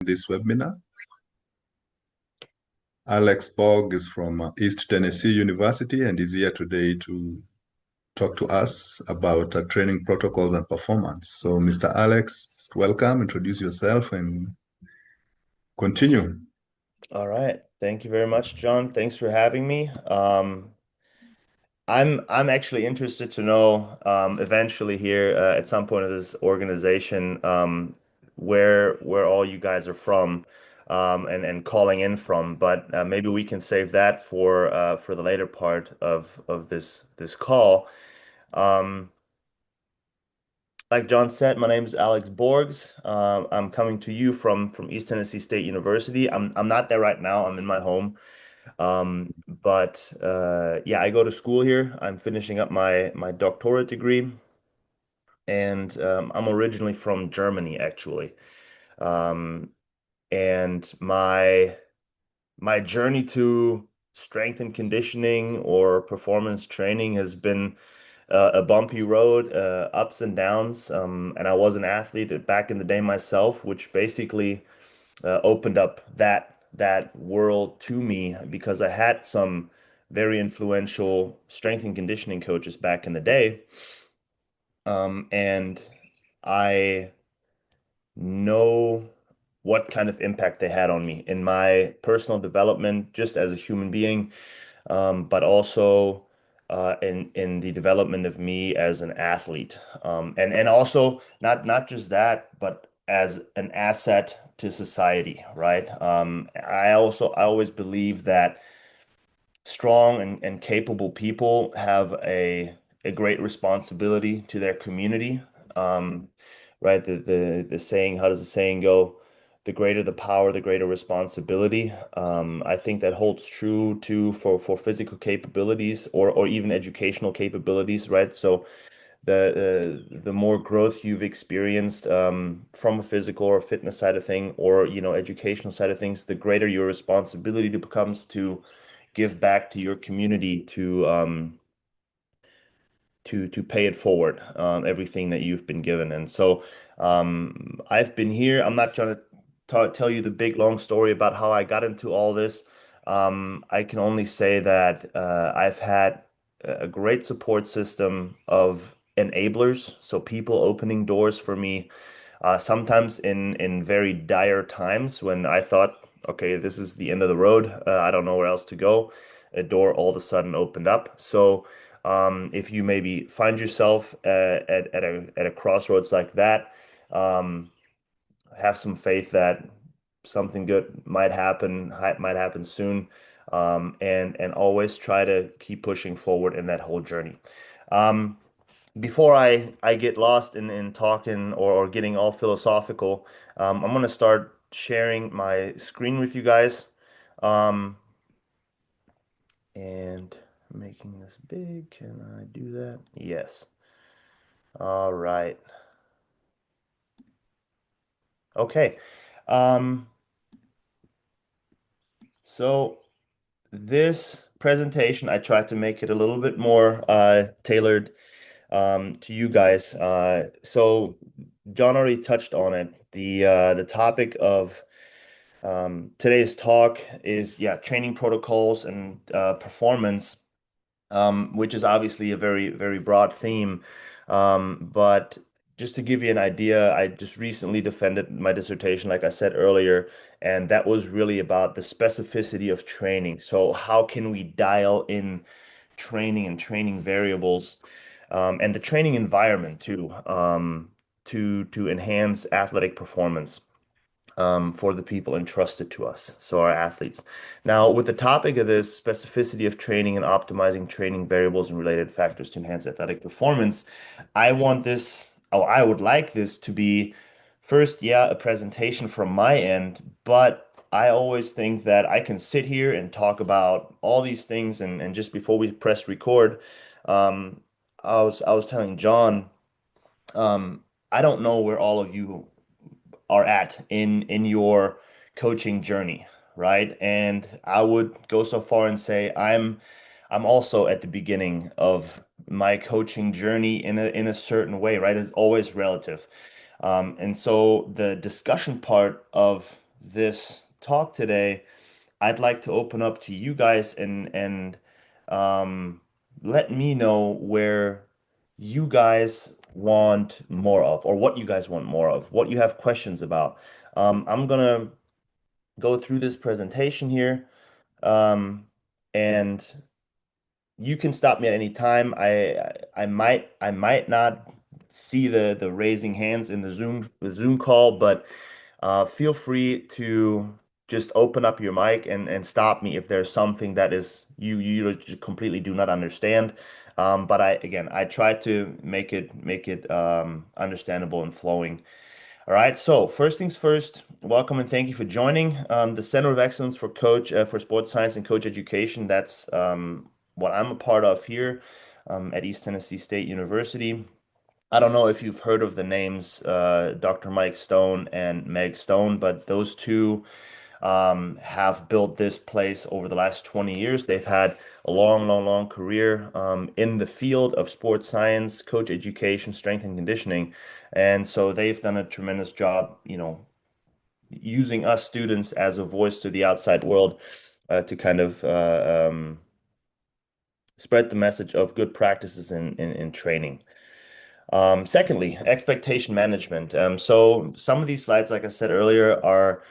This webinar. Alex Borg is from East Tennessee University and is here today to talk to us about training protocols and performance. So, Mr. Alex, welcome. Introduce yourself and continue. All right. Thank you very much, John. Thanks for having me. I'm actually interested to know eventually here at some point of this organization where all you guys are from and calling in from. But maybe we can save that for the later part of this call. Um, like John said, my name is Alex Borgs. I'm coming to you from East Tennessee State University. I'm not there right now. I'm in my home. But yeah, I go to school here. I'm finishing up my doctorate degree, and I'm originally from Germany, actually. Um, and my journey to strength and conditioning or performance training has been a bumpy road, ups and downs. And I was an athlete back in the day myself, which basically opened up that world to me because I had some very influential strength and conditioning coaches back in the day. And I know what kind of impact they had on me in my personal development, just as a human being, but also in the development of me as an athlete, and also not just that, but as an asset to society, right? I always believe that strong and capable people have a great responsibility to their community. Um, right? The saying, how does the saying go? The greater the power, the greater responsibility. I think that holds true too for physical capabilities or even educational capabilities, right? So the more growth you've experienced from a physical or fitness side of thing, or educational side of things, the greater your responsibility becomes to give back to your community to pay it forward, everything that you've been given. And so I've been here. I'm not trying to tell you the big long story about how I got into all this. I can only say that I've had a great support system of enablers, so people opening doors for me, sometimes in very dire times when I thought, okay, this is the end of the road. I don't know where else to go. A door all of a sudden opened up. So if you maybe find yourself at a crossroads like that, um, have some faith that something good might happen soon, and always try to keep pushing forward in that whole journey. Um, Before I get lost in talking or getting all philosophical, I'm gonna start sharing my screen with you guys, um, and making this big. Can I do that? Yes. All right. Okay. Um, so this presentation, I tried to make it a little bit more tailored to you guys. So John already touched on it. The topic of today's talk is, yeah, training protocols and performance, which is obviously a very broad theme. But just to give you an idea, I just recently defended my dissertation, like I said earlier, and that was really about the specificity of training. So how can we dial in training and training variables, and the training environment too, to enhance athletic performance for the people entrusted to us, so our athletes. Now, with the topic of this specificity of training and optimizing training variables and related factors to enhance athletic performance, I would like this to be first, yeah, a presentation from my end, but I always think that I can sit here and talk about all these things, and just before we press record, um, I was telling John, um, I don't know where all of you are at in your coaching journey, right? And I would go so far and say I'm also at the beginning of my coaching journey in a certain way, right? It's always relative. And so the discussion part of this talk today, I'd like to open up to you guys and um, let me know where you guys want more of, or what you guys want more of, what you have questions about. I'm gonna go through this presentation here, um, and you can stop me at any time. I might not see the raising hands in the Zoom call, but feel free to just open up your mic and stop me if there's something that is you just completely do not understand. But I try to make it understandable and flowing. All right. So first things first, welcome and thank you for joining the Center of Excellence for Sports Science and Coach Education. That's what I'm a part of here at East Tennessee State University. I don't know if you've heard of the names Dr. Mike Stone and Meg Stone, but those two have built this place over the last 20 years. They've had a long, long, long career in the field of sports science, coach education, strength and conditioning. And so they've done a tremendous job, using us students as a voice to the outside world to kind of spread the message of good practices in training. Secondly, expectation management. So some of these slides, like I said earlier, are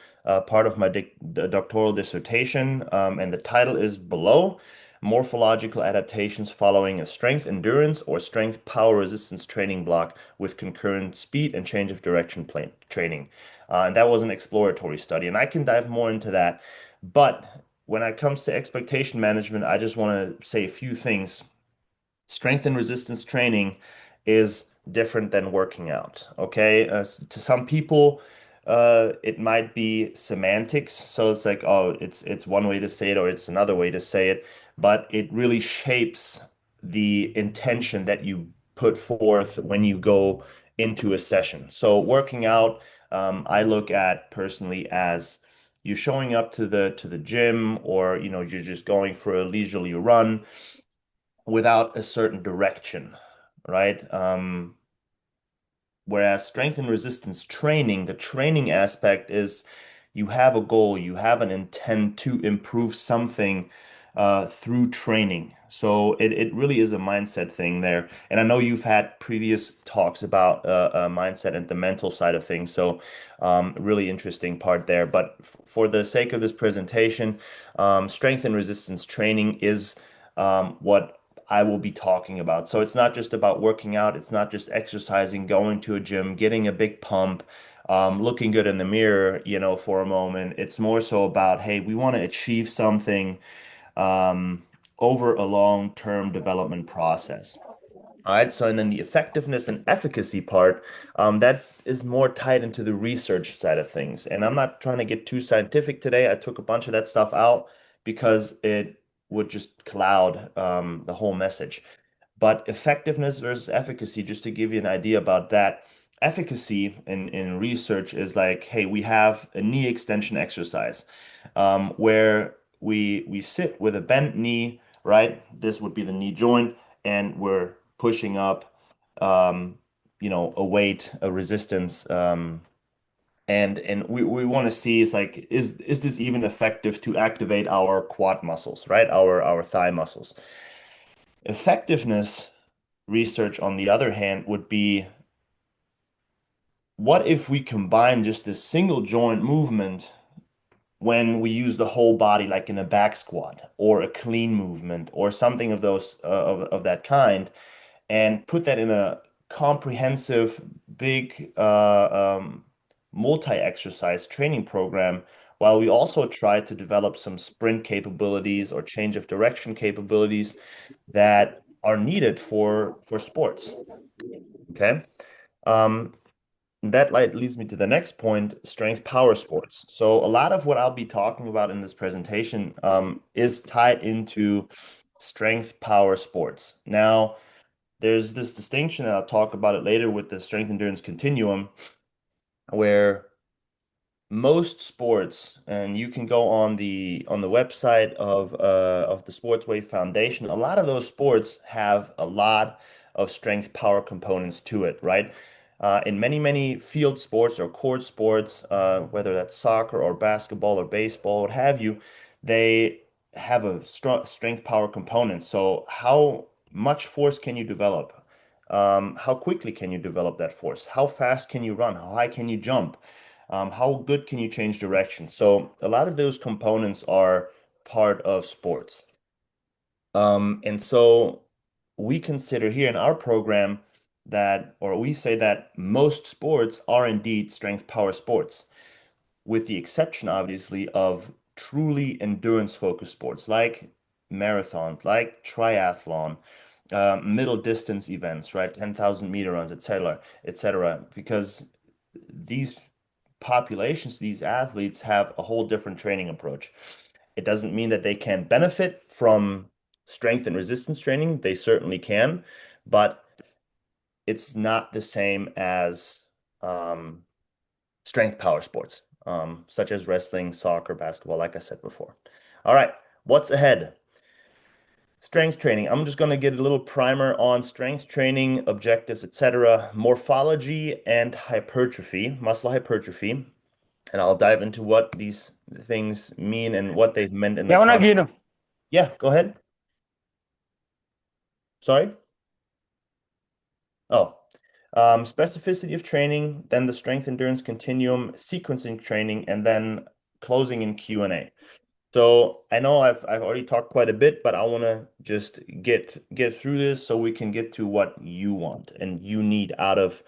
part of my doctoral dissertation, and the title is below: Morphological Adaptations Following a Strength Endurance or Strength Power Resistance Training Block with Concurrent Speed and Change of Direction Training. And that was an exploratory study, and I can dive more into that. But when it comes to expectation management, I just want to say a few things. Strength and resistance training is different than working out. Okay. To some people, it might be semantics. So it's like, oh, it's one way to say it or it's another way to say it, but it really shapes the intention that you put forth when you go into a session. So working out, I look at personally as you showing up to the gym, or you're just going for a leisurely run without a certain direction, right? Whereas strength and resistance training, the training aspect is you have a goal, you have an intent to improve something through training. So it really is a mindset thing there. And I know you've had previous talks about mindset and the mental side of things. So really interesting part there. But for the sake of this presentation, strength and resistance training is what I will be talking about. So it's not just about working out, it's not just exercising, going to a gym, getting a big pump, looking good in the mirror, for a moment. It's more so about, hey, we want to achieve something um, over a long-term development process. All right, so and then the effectiveness and efficacy part, that is more tied into the research side of things. And I'm not trying to get too scientific today. I took a bunch of that stuff out because it would just cloud the whole message. But effectiveness versus efficacy, just to give you an idea about that, efficacy in research is like, hey, we have a knee extension exercise where we sit with a bent knee, right? This would be the knee joint, and we're pushing up, a weight, a resistance, and we want to see is like, is this even effective to activate our quad muscles, right? Our thigh muscles. Effectiveness research, on the other hand, would be, what if we combine just this single joint movement when we use the whole body, like in a back squat or a clean movement or something of those of that kind, and put that in a comprehensive, big, multi-exercise training program, while we also try to develop some sprint capabilities or change of direction capabilities that are needed for sports. Okay. Um, that leads me to the next point, strength power sports. So a lot of what I'll be talking about in this presentation is tied into strength power sports. Now, there's this distinction, and I'll talk about it later with the strength endurance continuum, where most sports, and you can go on the website of the Sportswave Foundation, a lot of those sports have a lot of strength power components to it, right? In many, many field sports or court sports, whether that's soccer or basketball or baseball, what have you, they have a strong strength power component. So how much force can you develop? How quickly can you develop that force? How fast can you run? How high can you jump? How good can you change direction? So a lot of those components are part of sports. And so we consider here in our program that, or we say that most sports are indeed strength power sports, with the exception, obviously, of truly endurance focused sports like marathons, like triathlon, middle distance events, right? 10,000-meter runs, etc., etc. Because these populations, these athletes have a whole different training approach. It doesn't mean that they can benefit from strength and resistance training. They certainly can, but it's not the same as um, strength power sports, such as wrestling, soccer, basketball, like I said before. All right, what's ahead? Strength training. I'm just going to get a little primer on strength training, objectives, etc., morphology and hypertrophy, muscle hypertrophy, and I'll dive into what these things mean and what they've meant in the Yeah, when I context. get them. Yeah, go ahead. Sorry. Oh, specificity of training, then the strength endurance continuum, sequencing training, and then closing in Q&A. So I know I've already talked quite a bit, but I want to just get through this so we can get to what you want and you need out of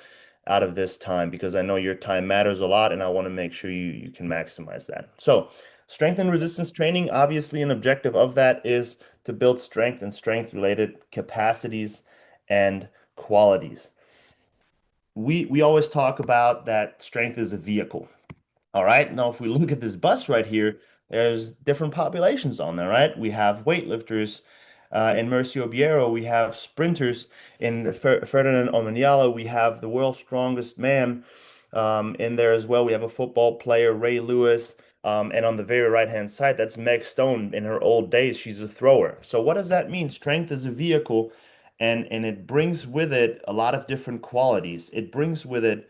this time, because I know your time matters a lot and I want to make sure you can maximize that. So strength and resistance training, obviously an objective of that is to build strength and strength related capacities and qualities. We always talk about that strength is a vehicle. All right. Now, if we look at this bus right here, there's different populations on there, right? We have weightlifters in Mercio Biero. We have sprinters in Ferdinand Omanyala. We have the world's strongest man in there as well. We have a football player, Ray Lewis. And on the very right-hand side, that's Meg Stone in her old days. She's a thrower. So what does that mean? Strength is a vehicle, and it brings with it a lot of different qualities. It brings with it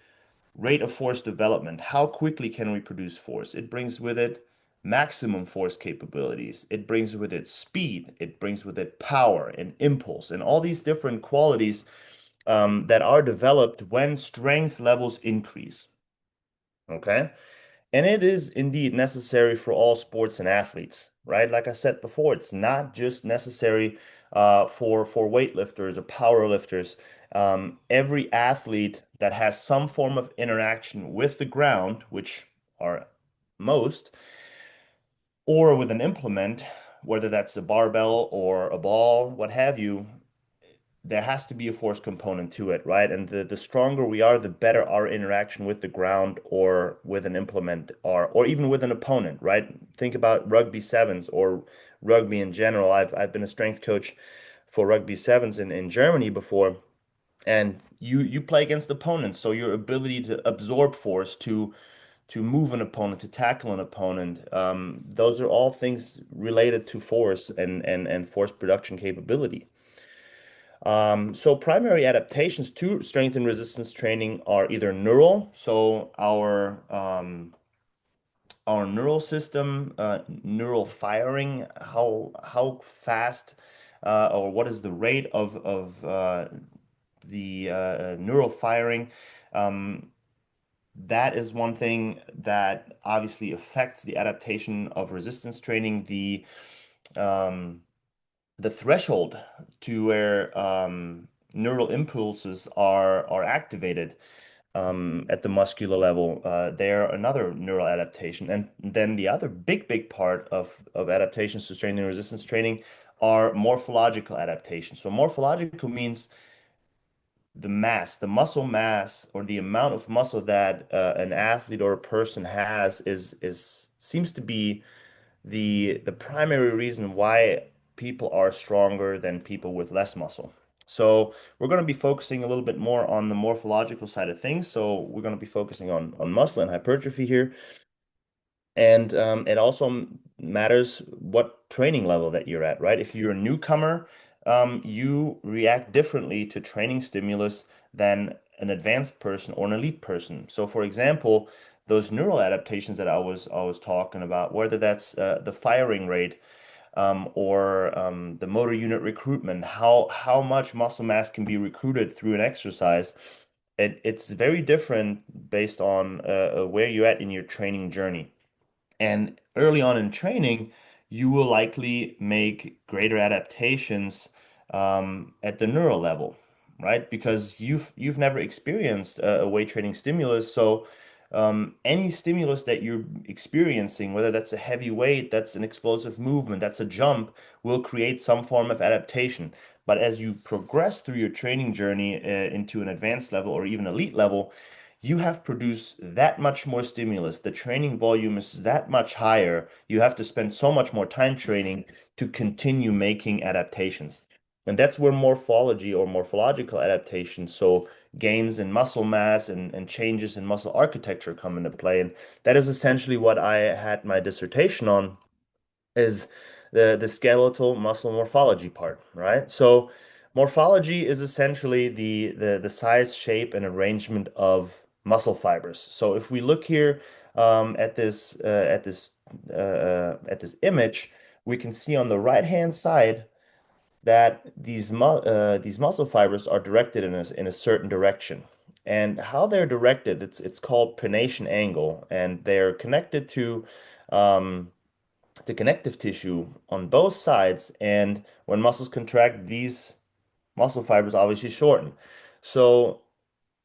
rate of force development. How quickly can we produce force? It brings with it maximum force capabilities. It brings with it speed. It brings with it power and impulse and all these different qualities that are developed when strength levels increase. Okay. And it is indeed necessary for all sports and athletes, right? Like I said before, it's not just necessary for weightlifters or power lifters. Every athlete that has some form of interaction with the ground, which are most, or with an implement, whether that's a barbell or a ball, what have you, there has to be a force component to it, right? And the stronger we are, the better our interaction with the ground or with an implement or even with an opponent, right? Think about rugby sevens or rugby in general. I've been a strength coach for rugby sevens in Germany before, and you play against opponents, so your ability to absorb force, to move an opponent, to tackle an opponent, those are all things related to force and force production capability. So primary adaptations to strength and resistance training are either neural, so our neural system, neural firing, how fast or what is the rate of the neural firing. That is one thing that obviously affects the adaptation of resistance training. Um, the threshold to where neural impulses are activated at the muscular level. They're another neural adaptation. And then the other big part of adaptations to strength and resistance training are morphological adaptations. So morphological means the mass, the muscle mass, or the amount of muscle that an athlete or a person has is seems to be the primary reason why people are stronger than people with less muscle. So we're going to be focusing a little bit more on the morphological side of things. So we're going to be focusing on muscle and hypertrophy here. And it also matters what training level that you're at, right? If you're a newcomer, you react differently to training stimulus than an advanced person or an elite person. So, for example, those neural adaptations that I was talking about, whether that's the firing rate or the motor unit recruitment, how much muscle mass can be recruited through an exercise. It's very different based on where you're at in your training journey. And early on in training, you will likely make greater adaptations at the neural level, right? Because you've never experienced a weight training stimulus, so any stimulus that you're experiencing, whether that's a heavy weight, that's an explosive movement, that's a jump, will create some form of adaptation. But as you progress through your training journey into an advanced level or even elite level, you have produced that much more stimulus. The training volume is that much higher. You have to spend so much more time training to continue making adaptations. And that's where morphology or morphological adaptation, so gains in muscle mass and changes in muscle architecture come into play. And that is essentially what I had my dissertation on, is the skeletal muscle morphology part, right? So morphology is essentially the size, shape, and arrangement of muscle fibers. So if we look here at this image, we can see on the right-hand side that these muscle fibers are directed in a certain direction. And how they're directed, it's called pronation angle, and they're connected um, to connective tissue on both sides. And when muscles contract, these muscle fibers obviously shorten. So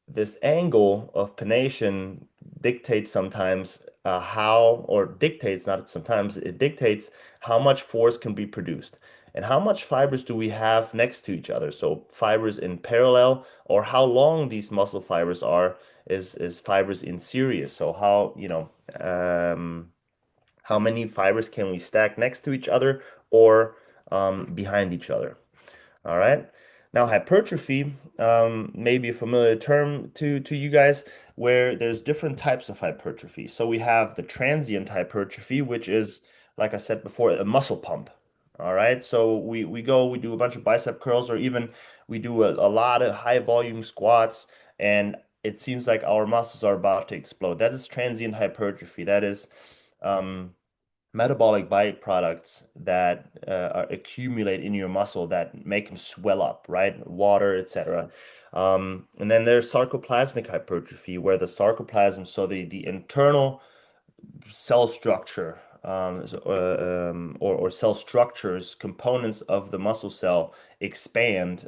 this angle of pronation dictates sometimes or dictates, not sometimes, it dictates how much force can be produced. And how much fibers do we have next to each other? So fibers in parallel, or how long these muscle fibers are, is fibers in series. So how many fibers can we stack next to each other or behind each other? All right. Now, hypertrophy may be a familiar term to you guys, where there's different types of hypertrophy. So we have the transient hypertrophy, which is, like I said before, a muscle pump. All right. So we do a bunch of bicep curls, or even we do a lot of high volume squats, and it seems like our muscles are about to explode. That is transient hypertrophy. That is um, metabolic byproducts that accumulate in your muscle that make them swell up, right? Water, etc. And then there's sarcoplasmic hypertrophy, where the sarcoplasm, so the internal cell structure, or cell structures, components of the muscle cell expand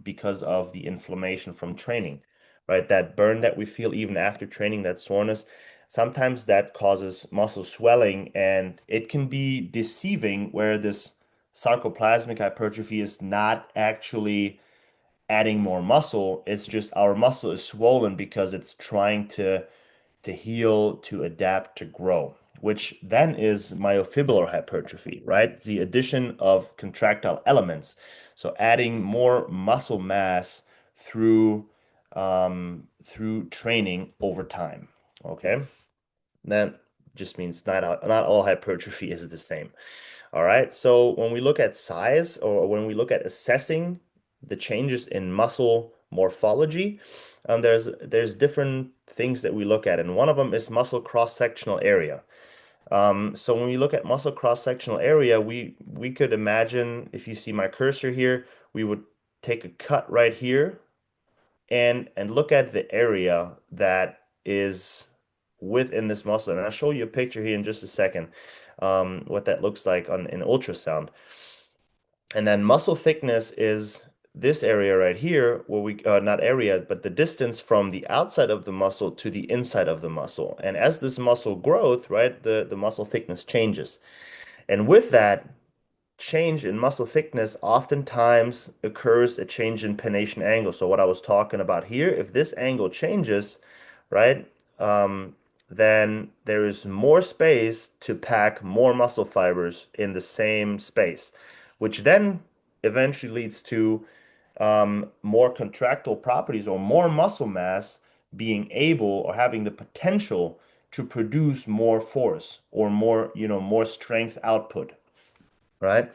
because of the inflammation from training, right? That burn that we feel even after training, that soreness, sometimes that causes muscle swelling, and it can be deceiving where this sarcoplasmic hypertrophy is not actually adding more muscle. It's just our muscle is swollen because it's trying to heal, to adapt, to grow, which then is myofibrillar hypertrophy, right? The addition of contractile elements. So adding more muscle mass through through training over time. Okay. That just means not all hypertrophy is the same. All right. So when we look at size, or when we look at assessing the changes in muscle morphology, there's different things that we look at, and one of them is muscle cross-sectional area. So when we look at muscle cross-sectional area, we could imagine, if you see my cursor here, we would take a cut right here and look at the area that is within this muscle. And I'll show you a picture here in just a second, what that looks like in ultrasound. And then muscle thickness is this area right here, where not area, but the distance from the outside of the muscle to the inside of the muscle. And as this muscle growth, right, the muscle thickness changes. And with that change in muscle thickness, oftentimes occurs a change in pronation angle. So what I was talking about here, if this angle changes, right, then there is more space to pack more muscle fibers in the same space, which then eventually leads to more contractile properties, or more muscle mass being able or having the potential to produce more force, or more strength output, right?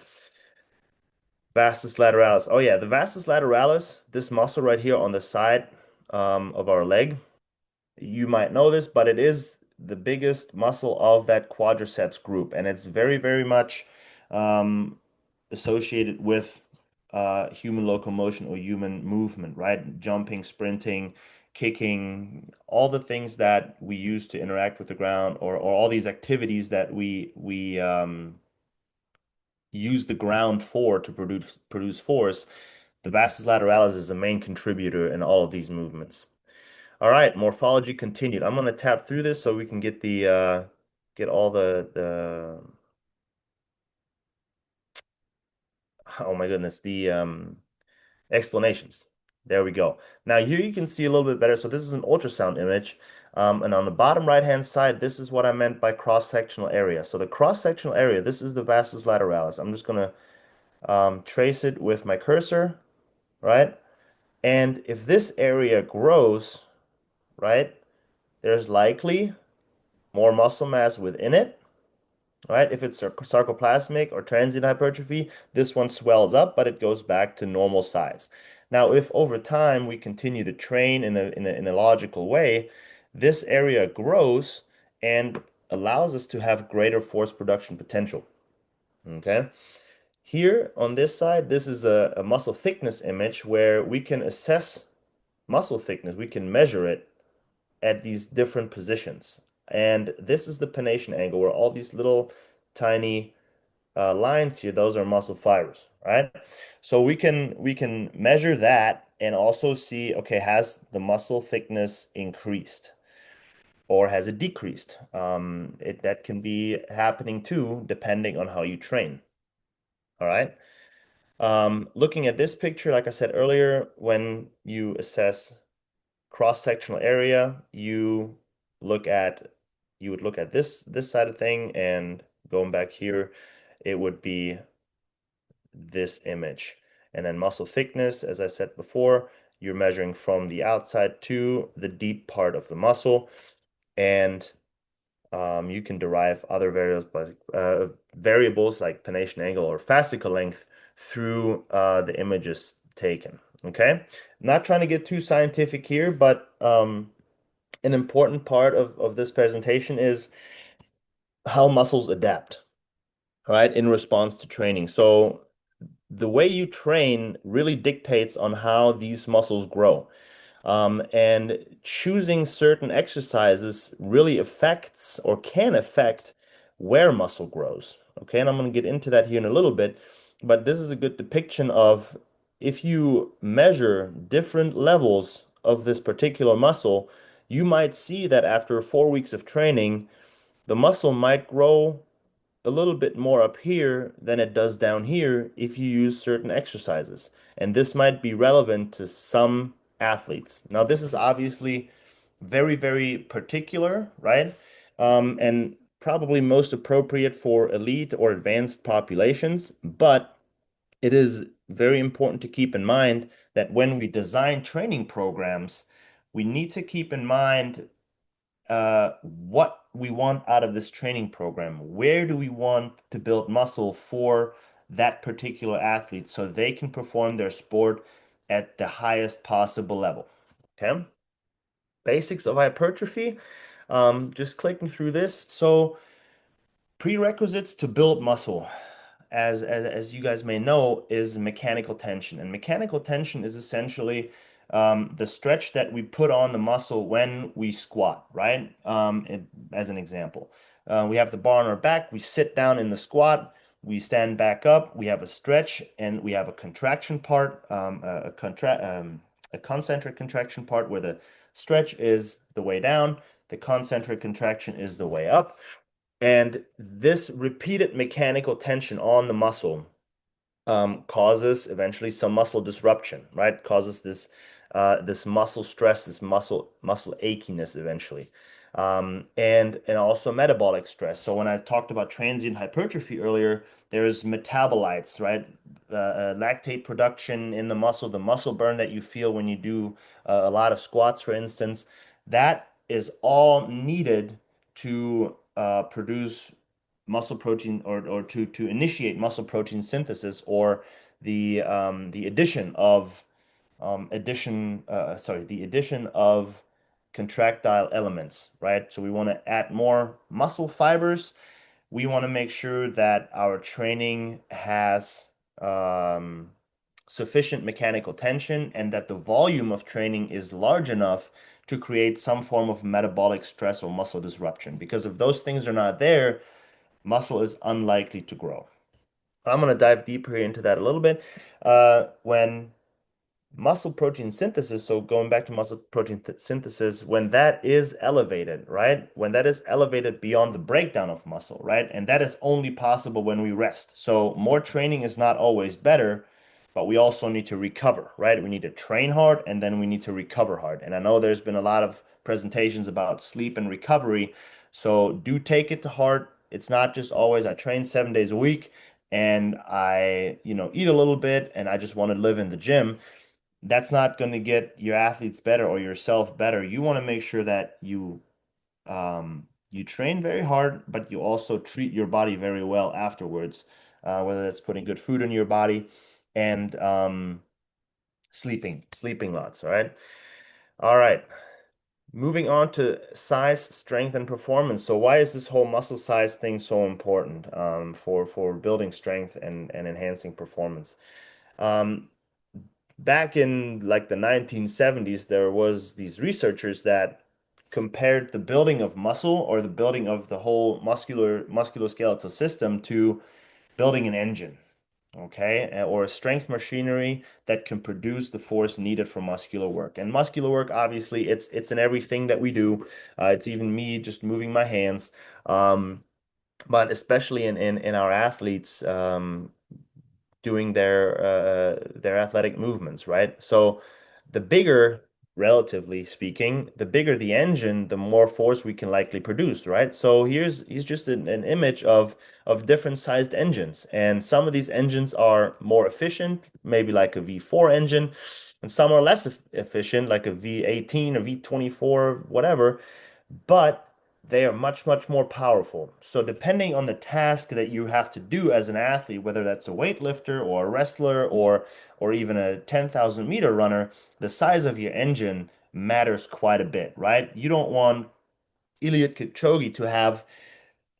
Vastus lateralis. Oh yeah, the vastus lateralis, this muscle right here on the side, of our leg. You might know this, but it is the biggest muscle of that quadriceps group, and it's very, very much um, associated with human locomotion or human movement, right? Jumping, sprinting, kicking, all the things that we use to interact with the ground, or all these activities that we use the ground for to produce force. The vastus lateralis is the main contributor in all of these movements. All right, morphology continued. I'm going to tap through this so we can get the get all the oh my goodness, the explanations. There we go. Now here you can see a little bit better. So this is an ultrasound image. And on the bottom right-hand side, this is what I meant by cross-sectional area. So the cross-sectional area, this is the vastus lateralis. I'm just going to trace it with my cursor, right? And if this area grows, right, there's likely more muscle mass within it, right? If it's sarcoplasmic or transient hypertrophy, this one swells up, but it goes back to normal size. Now, if over time we continue to train in a logical way, this area grows and allows us to have greater force production potential. Okay. Here on this side, this is a muscle thickness image where we can assess muscle thickness. We can measure it at these different positions. And this is the pennation angle where all these little tiny lines here, those are muscle fibers, right? So we can measure that and also see, okay, has the muscle thickness increased or has it decreased? That can be happening too, depending on how you train. All right. Looking at this picture, like I said earlier, when you assess cross-sectional area, look at you would look at this side of thing, and going back here, it would be this image. And then muscle thickness, as I said before, you're measuring from the outside to the deep part of the muscle, and you can derive other variables like pennation angle or fascicle length through the images taken. Okay, not trying to get too scientific here, but an important part of this presentation is how muscles adapt, right, in response to training. So the way you train really dictates on how these muscles grow. And choosing certain exercises really affects or can affect where muscle grows. Okay, and I'm going to get into that here in a little bit, but this is a good depiction of if you measure different levels of this particular muscle, you might see that after 4 weeks of training, the muscle might grow a little bit more up here than it does down here if you use certain exercises. And this might be relevant to some athletes. Now, this is obviously very, very particular, right? And probably most appropriate for elite or advanced populations, but it is very important to keep in mind that when we design training programs, we need to keep in mind what we want out of this training program. Where do we want to build muscle for that particular athlete so they can perform their sport at the highest possible level? Okay. Basics of hypertrophy. Just clicking through this. So prerequisites to build muscle, as you guys may know, is mechanical tension. And mechanical tension is essentially the stretch that we put on the muscle when we squat, right? As an example, we have the bar on our back, we sit down in the squat, we stand back up, we have a stretch, and we have a contraction part, a concentric contraction part where the stretch is the way down, the concentric contraction is the way up. And this repeated mechanical tension on the muscle causes eventually some muscle disruption, right? Causes this muscle stress, this muscle achiness eventually, and also metabolic stress. So when I talked about transient hypertrophy earlier, there's metabolites, right? Lactate production in the muscle burn that you feel when you do a lot of squats, for instance, that is all needed to produce muscle protein or to initiate muscle protein synthesis or the addition of the addition of contractile elements, right? So we want to add more muscle fibers. We want to make sure that our training has um, sufficient mechanical tension and that the volume of training is large enough to create some form of metabolic stress or muscle disruption. Because if those things are not there, muscle is unlikely to grow. I'm going to dive deeper into that a little bit. When muscle protein synthesis, so going back to muscle protein synthesis, when that is elevated, right? When that is elevated beyond the breakdown of muscle, right? And that is only possible when we rest. So more training is not always better, but we also need to recover, right? We need to train hard and then we need to recover hard. And I know there's been a lot of presentations about sleep and recovery. So do take it to heart. It's not just always I train 7 days a week and I, eat a little bit and I just want to live in the gym. That's not going to get your athletes better or yourself better. You want to make sure that you train very hard, but you also treat your body very well afterwards, whether that's putting good food in your body and sleeping lots, all right? All right. Moving on to size, strength, and performance. So why is this whole muscle size thing so important for building strength and enhancing performance? Um, Back in like the 1970s, there was these researchers that compared the building of muscle or the building of the whole musculoskeletal system to building an engine, okay, or a strength machinery that can produce the force needed for muscular work. And muscular work, obviously, it's in everything that we do. It's even me just moving my hands. But especially in our athletes, doing their athletic movements, right? So the bigger, relatively speaking, the bigger the engine, the more force we can likely produce, right? So here's just an image of different sized engines, and some of these engines are more efficient, maybe like a V4 engine, and some are less efficient, like a V18 or V24, whatever, but they are much, much more powerful. So depending on the task that you have to do as an athlete, whether that's a weightlifter or a wrestler or even a 10,000-meter runner, the size of your engine matters quite a bit, right? You don't want Eliud Kipchoge to have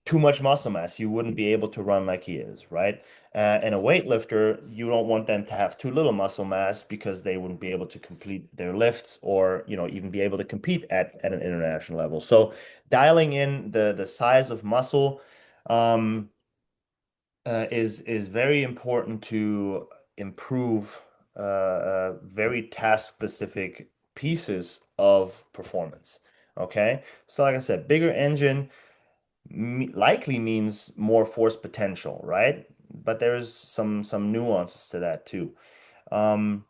too much muscle mass, you wouldn't be able to run like he is, right? And a weightlifter, you don't want them to have too little muscle mass because they wouldn't be able to complete their lifts or, even be able to compete at an international level. So dialing in the size of muscle um, is very important to improve very task-specific pieces of performance. Okay, so like I said, bigger engine likely means more force potential, right? But there's some nuances to that too. Um,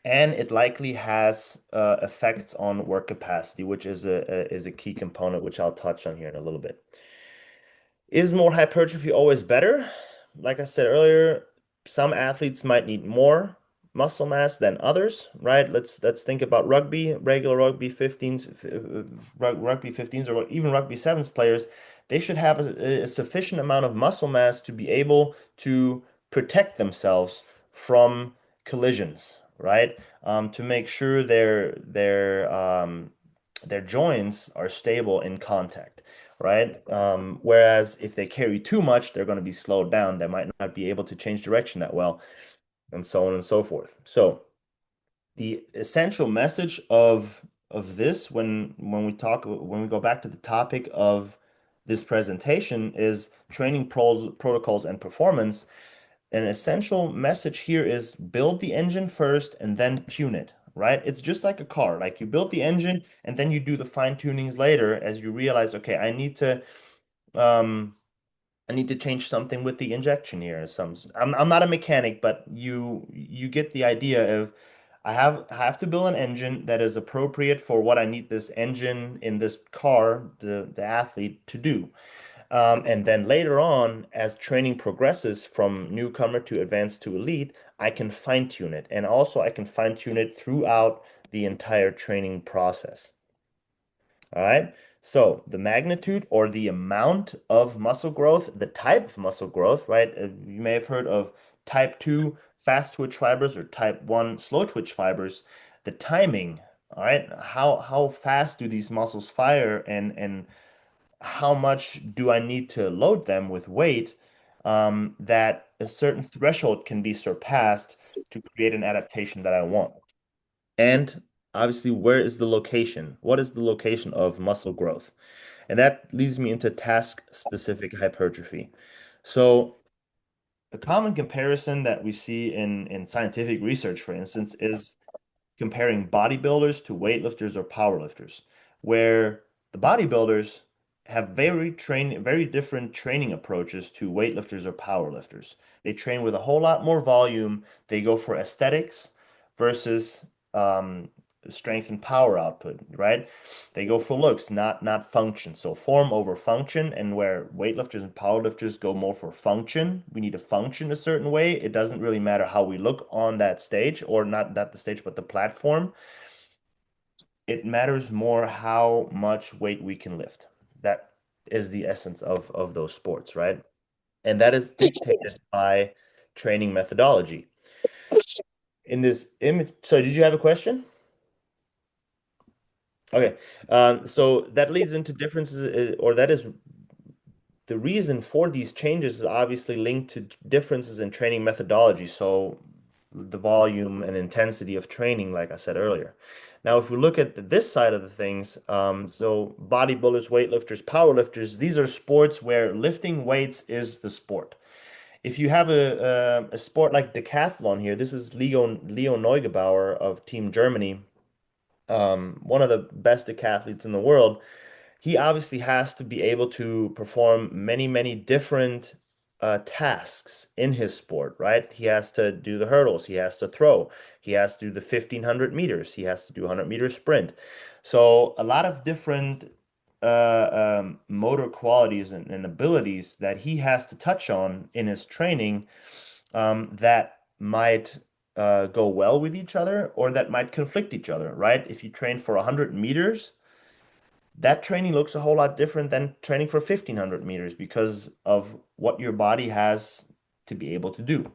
and it likely has effects on work capacity, which is a key component, which I'll touch on here in a little bit. Is more hypertrophy always better? Like I said earlier, some athletes might need more muscle mass than others, right? Let's think about rugby, regular rugby 15s, rugby 15s, or even rugby sevens players. They should have a sufficient amount of muscle mass to be able to protect themselves from collisions, right? To make sure their joints are stable in contact, right? Whereas if they carry too much, they're going to be slowed down. They might not be able to change direction that well, and so on and so forth. So the essential message of this when we go back to the topic of this presentation is training protocols and performance. An essential message here is build the engine first and then tune it, right? It's just like a car. Like you build the engine and then you do the fine tunings later as you realize, okay, um I need to change something with the injection here. I'm not a mechanic, but you get the idea of I have to build an engine that is appropriate for what I need this engine in this car, the athlete to do. And then later on, as training progresses from newcomer to advanced to elite, I can fine tune it. And also, I can fine tune it throughout the entire training process. All right. So the magnitude or the amount of muscle growth, the type of muscle growth, right? You may have heard of type 2 fast twitch fibers or type 1 slow twitch fibers, the timing, all right, how fast do these muscles fire, and how much do I need to load them with weight, that a certain threshold can be surpassed to create an adaptation that I want. And obviously, where is the location? What is the location of muscle growth? And that leads me into task-specific hypertrophy. So a common comparison that we see in scientific research, for instance, is comparing bodybuilders to weightlifters or powerlifters, where the bodybuilders have very different training approaches to weightlifters or powerlifters. They train with a whole lot more volume. They go for aesthetics versus um, strength and power output, right? They go for looks, not function. So form over function, and where weightlifters and powerlifters go more for function, we need to function a certain way. It doesn't really matter how we look on that stage, or not that the stage, but the platform. It matters more how much weight we can lift. That is the essence of those sports, right? And that is dictated by training methodology. In this image, so did you have a question? Okay, so that leads into differences, or that is the reason for these changes is obviously linked to differences in training methodology. So the volume and intensity of training, like I said earlier. Now, if we look at this side of the things, so bodybuilders, weightlifters, powerlifters, these are sports where lifting weights is the sport. If you have a sport like decathlon here, this is Leo Neugebauer of Team Germany, one of the best decathletes in the world. He obviously has to be able to perform many different tasks in his sport, right? He has to do the hurdles, he has to throw, he has to do the 1500 meters, he has to do a 100-meter sprint. So a lot of different motor qualities and abilities that he has to touch on in his training, that might go well with each other or that might conflict each other, right? If you train for 100 meters, that training looks a whole lot different than training for 1500 meters because of what your body has to be able to do,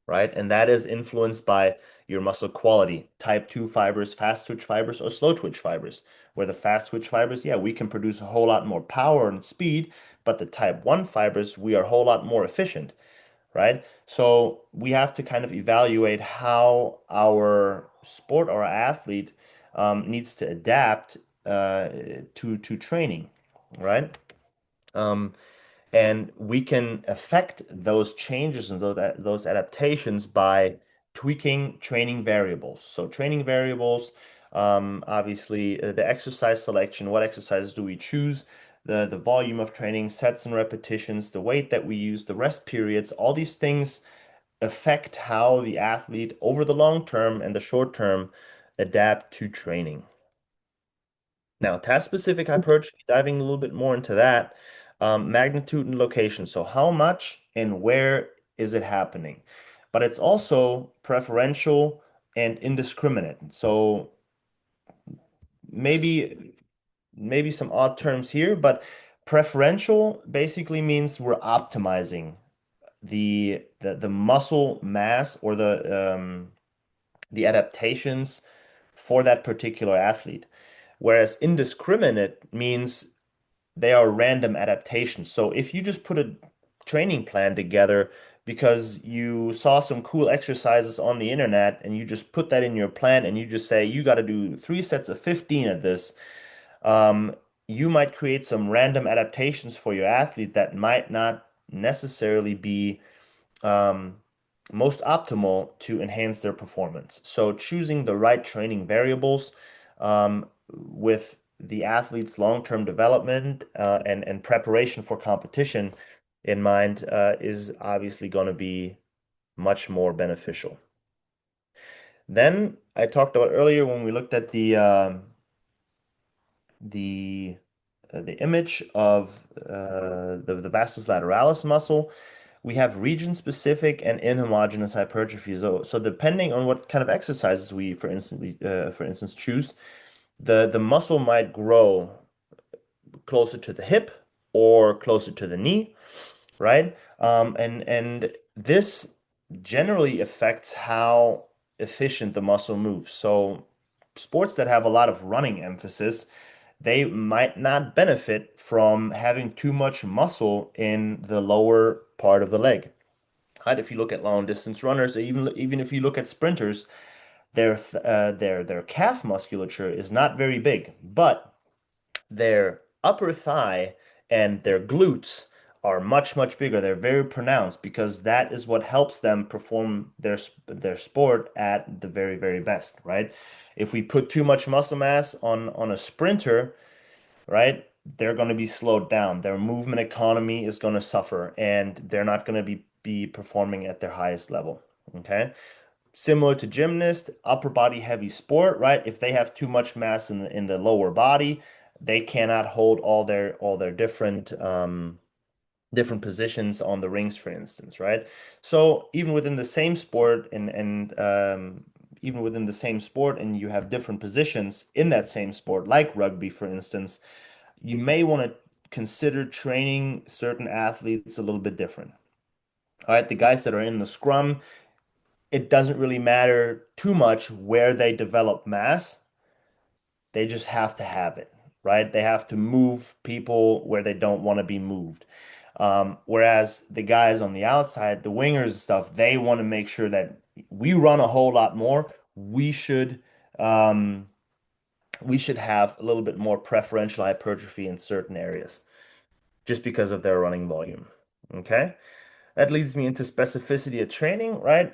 right? And that is influenced by your muscle quality, type 2 fibers, fast twitch fibers, or slow twitch fibers. Where the fast twitch fibers, yeah, we can produce a whole lot more power and speed, but the type 1 fibers, we are a whole lot more efficient, right? So we have to kind of evaluate how our sport or athlete needs to adapt to training, right? Um, and we can affect those changes and those adaptations by tweaking training variables. So training variables, obviously the exercise selection, what exercises do we choose, the volume of training, sets and repetitions, the weight that we use, the rest periods, all these things affect how the athlete over the long term and the short term adapt to training. Now, task-specific hypertrophy, diving a little bit more into that, magnitude and location. So how much and where is it happening? But it's also preferential and indiscriminate. So maybe some odd terms here, but preferential basically means we're optimizing the muscle mass or the adaptations for that particular athlete. Whereas indiscriminate means they are random adaptations. So if you just put a training plan together because you saw some cool exercises on the internet and you just put that in your plan and you just say you got to do 3 sets of 15 of this, um, you might create some random adaptations for your athlete that might not necessarily be um, most optimal to enhance their performance. So choosing the right training variables with the athlete's long-term development and preparation for competition in mind is obviously going to be much more beneficial. Then I talked about earlier when we looked at the the image of the vastus lateralis muscle. We have region-specific and inhomogeneous hypertrophy. So depending on what kind of exercises we, for instance, choose, the muscle might grow closer to the hip or closer to the knee, right? And this generally affects how efficient the muscle moves. So sports that have a lot of running emphasis, they might not benefit from having too much muscle in the lower part of the leg. Right? If you look at long distance runners, even if you look at sprinters, their calf musculature is not very big, but their upper thigh and their glutes are much, much bigger. They're very pronounced because that is what helps them perform their sport at the very, very best, right? If we put too much muscle mass on a sprinter, right, they're going to be slowed down. Their movement economy is going to suffer, and they're not going to be performing at their highest level. Okay. Similar to gymnast, upper body heavy sport, right? If they have too much mass in the lower body, they cannot hold all their different positions on the rings, for instance, right? So even within the same sport and even within the same sport, and you have different positions in that same sport, like rugby, for instance, you may want to consider training certain athletes a little bit different. All right, the guys that are in the scrum, it doesn't really matter too much where they develop mass. They just have to have it, right? They have to move people where they don't want to be moved. Whereas the guys on the outside, the wingers and stuff, they want to make sure that we run a whole lot more. Um, we should have a little bit more preferential hypertrophy in certain areas just because of their running volume. Okay. That leads me into specificity of training, right?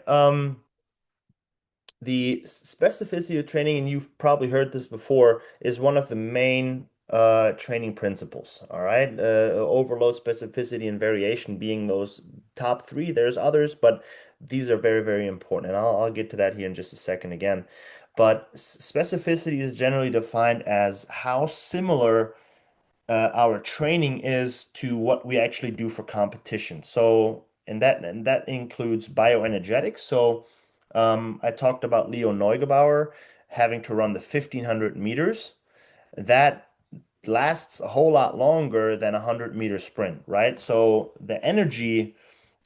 The specificity of training, and you've probably heard this before, is one of the main training principles. All right. Overload, specificity, and variation being those top three. There's others, but these are very, very important. And I'll get to that here in just a second again. But specificity is generally defined as how similar our training is to what we actually do for competition. So, and that includes bioenergetics. So, I talked about Leo Neugebauer having to run the 1500 meters. That lasts a whole lot longer than a 100-meter sprint, right? So the energy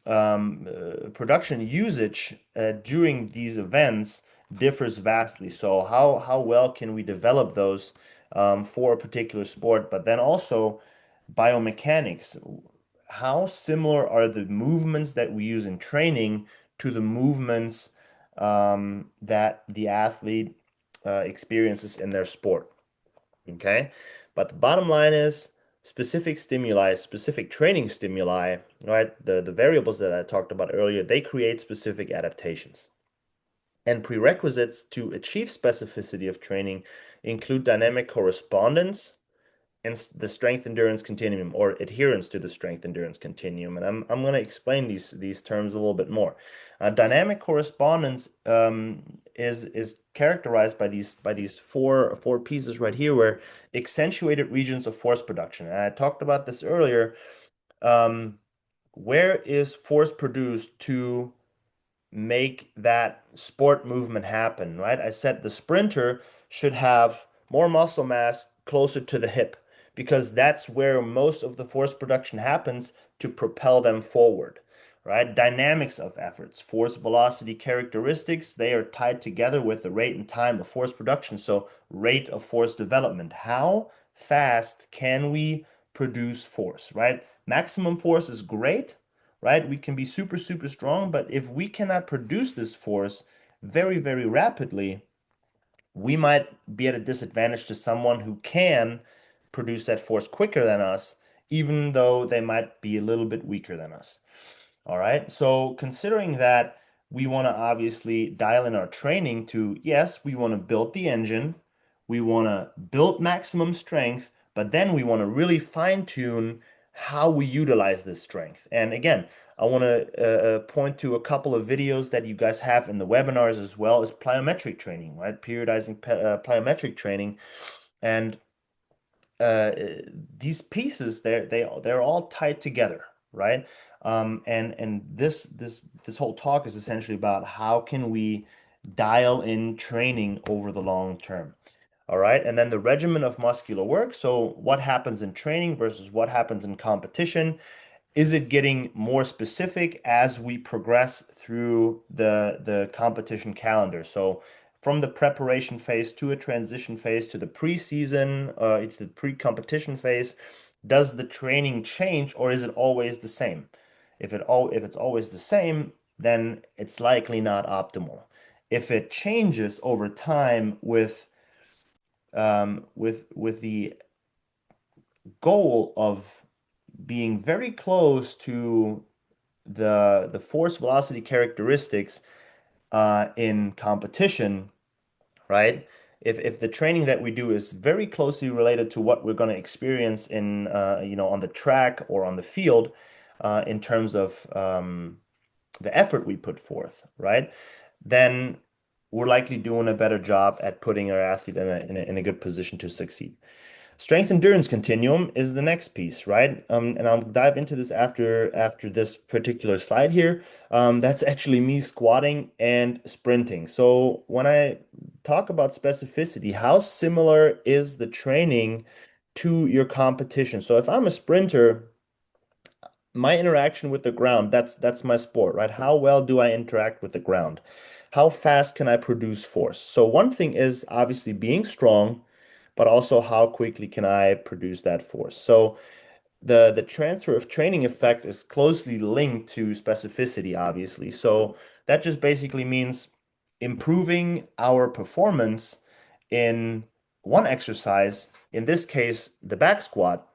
production usage during these events differs vastly. So how well can we develop those for a particular sport? But then also biomechanics. How similar are the movements that we use in training to the movements that the athlete experiences in their sport? Okay. But the bottom line is specific stimuli, specific training stimuli, right? The variables that I talked about earlier, they create specific adaptations. And prerequisites to achieve specificity of training include dynamic correspondence and the strength endurance continuum, or adherence to the strength endurance continuum. And I'm going to explain these terms a little bit more. Dynamic correspondence is characterized by these four pieces right here, where accentuated regions of force production. And I talked about this earlier. Um, where is force produced to make that sport movement happen, right? I said the sprinter should have more muscle mass closer to the hip because that's where most of the force production happens to propel them forward, right? Dynamics of efforts, force velocity characteristics, they are tied together with the rate and time of force production. So, rate of force development. How fast can we produce force, right? Maximum force is great, right? We can be super, super strong, but if we cannot produce this force very, very rapidly, we might be at a disadvantage to someone who can produce that force quicker than us, even though they might be a little bit weaker than us. All right. So considering that, we want to obviously dial in our training to, yes, we want to build the engine, we want to build maximum strength, but then we want to really fine tune how we utilize this strength. And again, I want to point to a couple of videos that you guys have in the webinars as well as plyometric training, right? Periodizing plyometric training. And uh, these pieces they're all tied together, right? And this whole talk is essentially about how can we dial in training over the long term. All right, and then the regimen of muscular work. So what happens in training versus what happens in competition. is it getting more specific as we progress through the competition calendar? So from the preparation phase to a transition phase to the preseason, to the pre-competition phase, does the training change or is it always the same? If it's always the same, then it's likely not optimal. If it changes over time with the goal of being very close to the force velocity characteristics in competition, right? If the training that we do is very closely related to what we're going to experience in on the track or on the field, in terms of the effort we put forth, right? Then we're likely doing a better job at putting our athlete in a good position to succeed. Strength endurance continuum is the next piece, right? And I'll dive into this after this particular slide here. That's actually me squatting and sprinting. So when I talk about specificity, how similar is the training to your competition? So if I'm a sprinter, my interaction with the ground, that's my sport, right? How well do I interact with the ground? How fast can I produce force? So one thing is obviously being strong, but also how quickly can I produce that force? So the transfer of training effect is closely linked to specificity, obviously. So that just basically means improving our performance in one exercise, in this case, the back squat,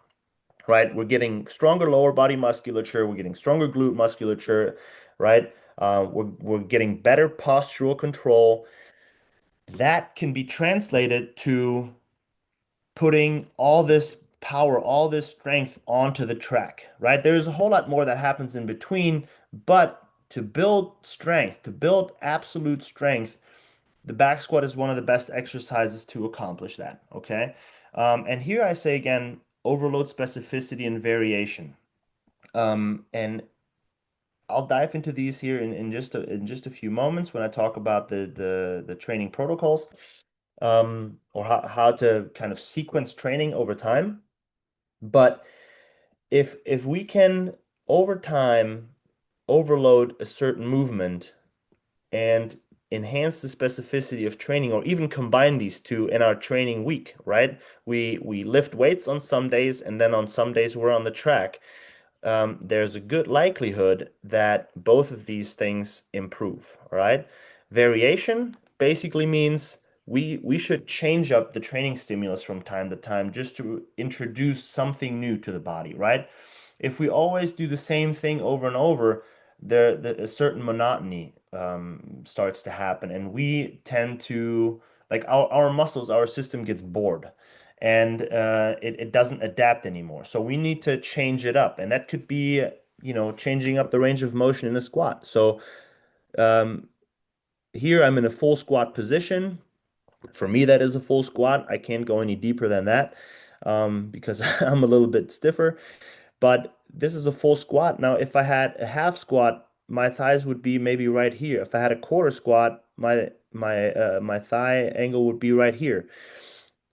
right? We're getting stronger lower body musculature, we're getting stronger glute musculature, right? We're getting better postural control. That can be translated to putting all this power, all this strength onto the track, right? There's a whole lot more that happens in between, but to build strength, to build absolute strength, the back squat is one of the best exercises to accomplish that, okay? And here I say again, overload specificity and variation. And I'll dive into these here in just a few moments when I talk about the training protocols, or how to kind of sequence training over time. But if we can over time overload a certain movement and enhance the specificity of training or even combine these two in our training week, right? We lift weights on some days and then on some days we're on the track. There's a good likelihood that both of these things improve, all right? Variation basically means we should change up the training stimulus from time to time just to introduce something new to the body, right? If we always do the same thing over and over, a certain monotony starts to happen, and we tend to like our muscles, our system gets bored and it doesn't adapt anymore. So we need to change it up. And that could be, changing up the range of motion in a squat. So um, here I'm in a full squat position. For me, that is a full squat. I can't go any deeper than that because I'm a little bit stiffer. But this is a full squat. Now, if I had a half squat, my thighs would be maybe right here. If I had a quarter squat, my thigh angle would be right here.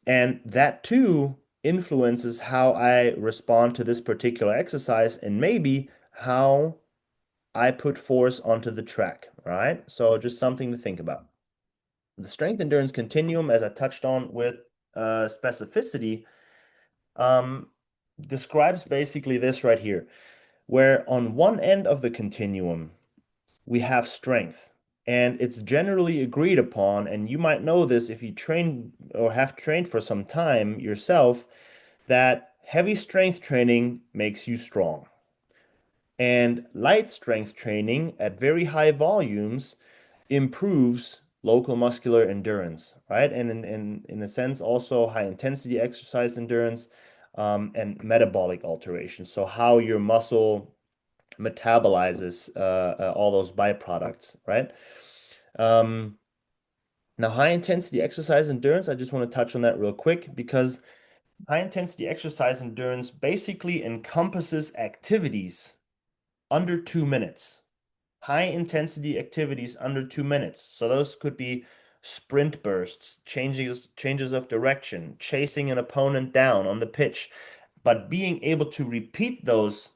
And that too influences how I respond to this particular exercise and maybe how I put force onto the track, right? So just something to think about. The strength endurance continuum, as I touched on with specificity, um, describes basically this right here, where on one end of the continuum, we have strength. And it's generally agreed upon, and you might know this if you train or have trained for some time yourself, that heavy strength training makes you strong. And light strength training at very high volumes improves local muscular endurance, right? And in a sense, also high intensity exercise endurance, and metabolic alterations. So how your muscle metabolizes all those byproducts, right? Um, Now, high intensity exercise endurance, I just want to touch on that real quick because high intensity exercise endurance basically encompasses activities under 2 minutes. High intensity activities under 2 minutes. So those could be sprint bursts, changes of direction, chasing an opponent down on the pitch, but being able to repeat those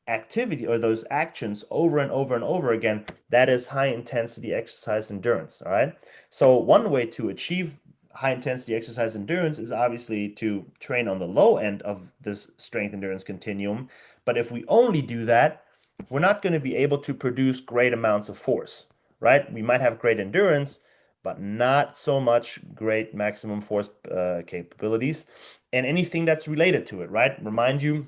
activity or those actions over and over and over again, that is high intensity exercise endurance. All right. So one way to achieve high intensity exercise endurance is obviously to train on the low end of this strength endurance continuum. But if we only do that, we're not going to be able to produce great amounts of force, right? We might have great endurance, but not so much great maximum force capabilities and anything that's related to it, right? Remind you,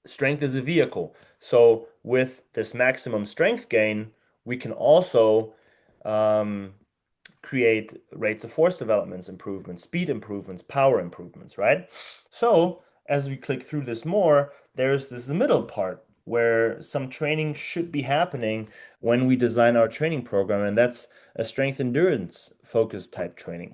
strength is a vehicle. So with this maximum strength gain, we can also um, create rates of force developments improvements, speed improvements, power improvements, right? So as we click through this more, there's this middle part where some training should be happening when we design our training program, and that's a strength endurance focus type training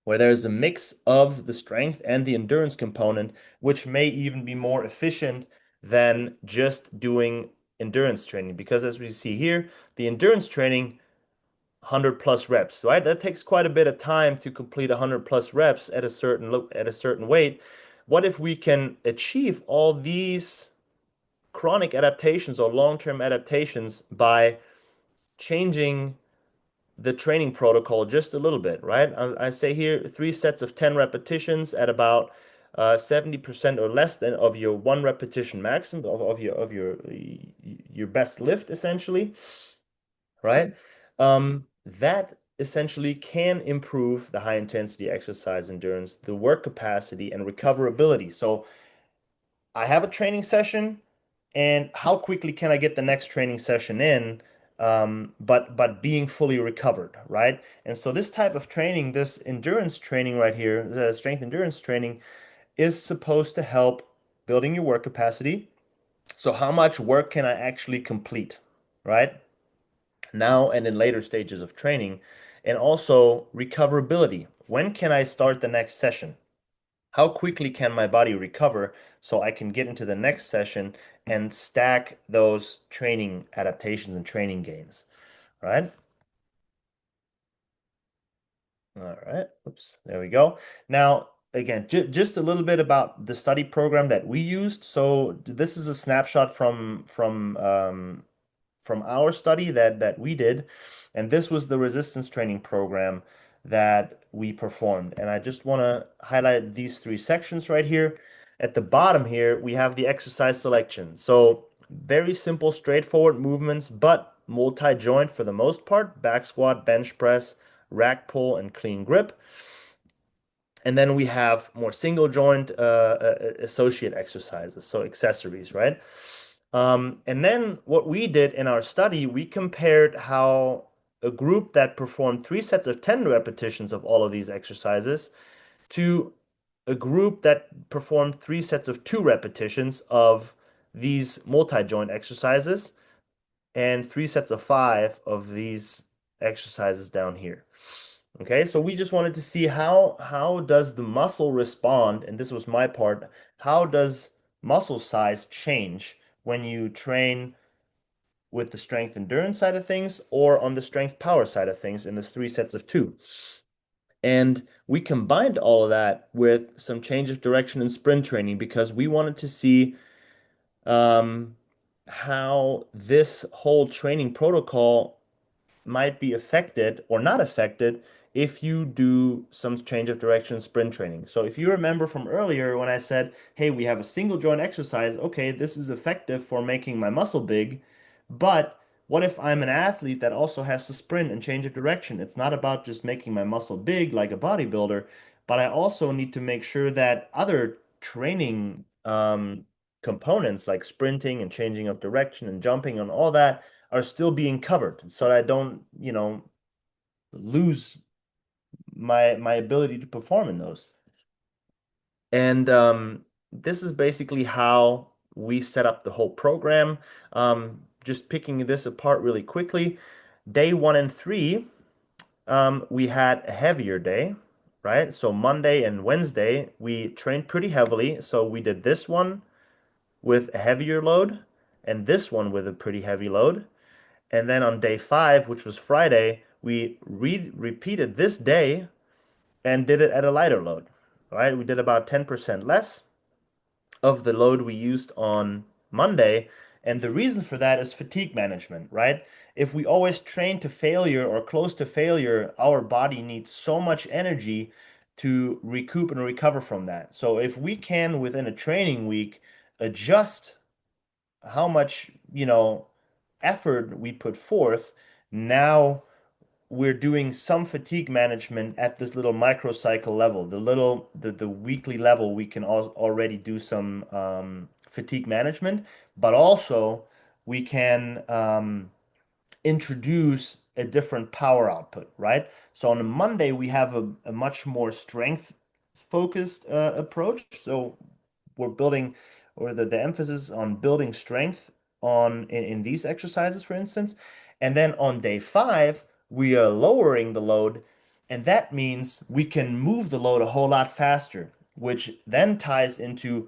where there's a mix of the strength and the endurance component, which may even be more efficient than just doing endurance training. Because as we see here, the endurance training 100 plus reps, right? That takes quite a bit of time to complete 100 plus reps at a certain weight. What if we can achieve all these chronic adaptations or long-term adaptations by changing the training protocol just a little bit, right? I say here 3 sets of 10 repetitions at about 70% or less than of your one repetition maximum of your best lift, essentially, right? That essentially can improve the high intensity exercise endurance, the work capacity, and recoverability. So I have a training session, and how quickly can I get the next training session in, but being fully recovered, right? And so this type of training, this endurance training right here, the strength endurance training, is supposed to help building your work capacity. So how much work can I actually complete, right? Now and in later stages of training, and also recoverability. When can I start the next session? How quickly can my body recover so I can get into the next session and stack those training adaptations and training gains, right? All right. Oops. There we go. Now, again, just a little bit about the study program that we used. So this is a snapshot from our study that we did, and this was the resistance training program that we performed. And I just want to highlight these 3 sections right here. At the bottom here, we have the exercise selection. So very simple, straightforward movements, but multi-joint for the most part: back squat, bench press, rack pull, and clean grip. And then we have more single joint associate exercises, so accessories, right? And then what we did in our study, we compared how a group that performed 3 sets of 10 repetitions of all of these exercises to a group that performed 3 sets of 2 repetitions of these multi-joint exercises and 3 sets of 5 of these exercises down here. Okay, so we just wanted to see how does the muscle respond, and this was my part, how does muscle size change when you train with the strength endurance side of things or on the strength power side of things in the 3 sets of 2. And we combined all of that with some change of direction and sprint training because we wanted to see um, how this whole training protocol might be affected or not affected if you do some change of direction sprint training. So if you remember from earlier when I said, hey, we have a single joint exercise, okay, this is effective for making my muscle big, but what if I'm an athlete that also has to sprint and change of direction? It's not about just making my muscle big like a bodybuilder, but I also need to make sure that other training components like sprinting and changing of direction and jumping and all that are still being covered so that I don't, lose my ability to perform in those. And this is basically how we set up the whole program. Just picking this apart really quickly. Day 1 and 3, we had a heavier day, right? So Monday and Wednesday, we trained pretty heavily. So we did this one with a heavier load and this one with a pretty heavy load. And then on day 5, which was Friday, we repeated this day and did it at a lighter load. All right, we did about 10% less of the load we used on Monday. And the reason for that is fatigue management, right? If we always train to failure or close to failure, our body needs so much energy to recoup and recover from that. So if we can, within a training week, adjust how much, effort we put forth, now we're doing some fatigue management at this little microcycle level, the weekly level. We can already do some fatigue management, but also we can introduce a different power output, right? So on a Monday, we have a much more strength focused approach. So we're building, or the emphasis on building strength in these exercises, for instance. And then on day 5, we are lowering the load, and that means we can move the load a whole lot faster, which then ties into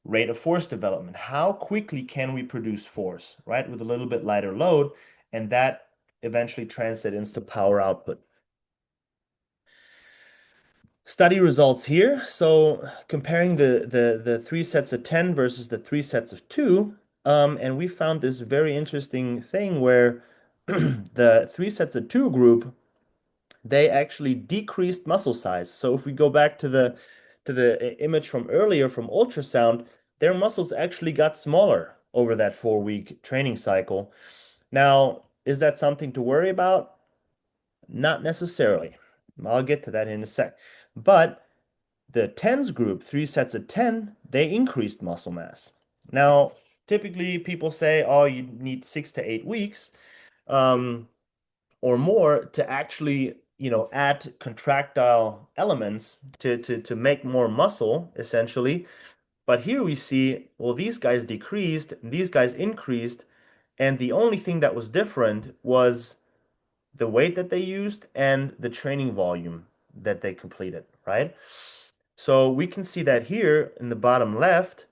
rate of force development. How quickly can we produce force, right, with a little bit lighter load? And that eventually translates into power output. Study results here. So comparing the 3 sets of 10 versus the 3 sets of 2, and we found this very interesting thing where the 3 sets of 2 group, they actually decreased muscle size. So if we go back to the image from earlier from ultrasound, their muscles actually got smaller over that 4-week training cycle. Now, is that something to worry about? Not necessarily. I'll get to that in a sec. But the tens group, 3 sets of 10, they increased muscle mass. Now, typically people say, oh, you need 6 to 8 weeks or more to actually, add contractile elements to make more muscle, essentially. But here we see, well, these guys decreased, these guys increased, and the only thing that was different was the weight that they used and the training volume that they completed, right? So we can see that here in the bottom left,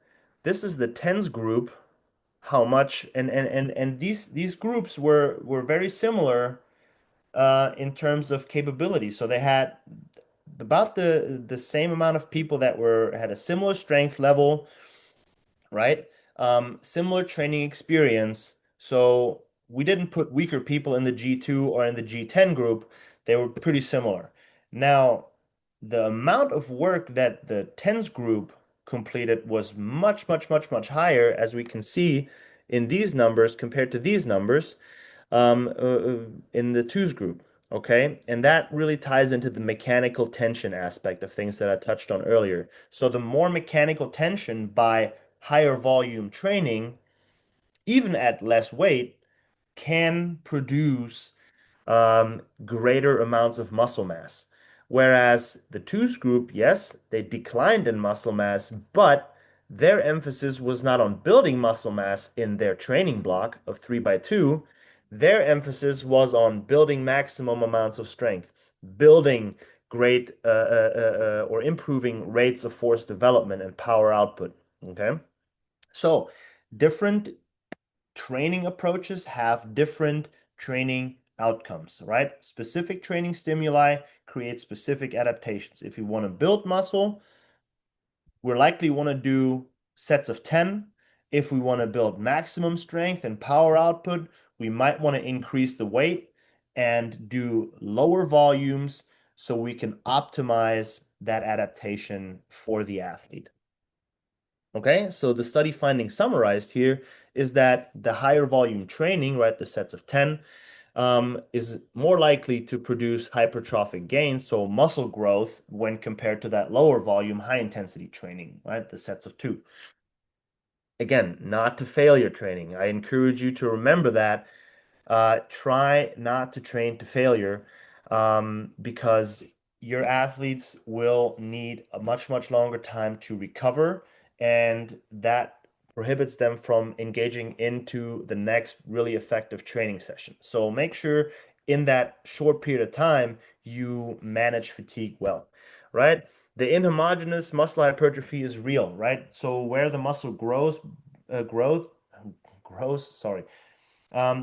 this is the tens group, how much, and these groups were very similar in terms of capability. So they had about the same amount of people that had a similar strength level, right? Similar training experience. So we didn't put weaker people in the G2 or in the G10 group. They were pretty similar. Now, the amount of work that the tens group completed was much, much, much, much higher, as we can see in these numbers compared to these numbers in the twos group. Okay, and that really ties into the mechanical tension aspect of things that I touched on earlier. So the more mechanical tension by higher volume training, even at less weight, can produce greater amounts of muscle mass. Whereas the twos group, yes, they declined in muscle mass, but their emphasis was not on building muscle mass in their training block of 3x2. Their emphasis was on building maximum amounts of strength, building great or improving rates of force development and power output. Okay. So different training approaches have different training outcomes, right? Specific training stimuli create specific adaptations. If you want to build muscle, we're likely want to do sets of 10. If we want to build maximum strength and power output, we might want to increase the weight and do lower volumes so we can optimize that adaptation for the athlete. Okay, so the study finding summarized here is that the higher volume training, right, the sets of 10, is more likely to produce hypertrophic gains, so muscle growth, when compared to that lower volume, high intensity training, right, the sets of 2. Again, not to failure training. I encourage you to remember that. Try not to train to failure because your athletes will need a much, much longer time to recover, and that prohibits them from engaging into the next really effective training session. So make sure in that short period of time you manage fatigue well, right? The inhomogeneous muscle hypertrophy is real, right? So where the muscle grows, sorry,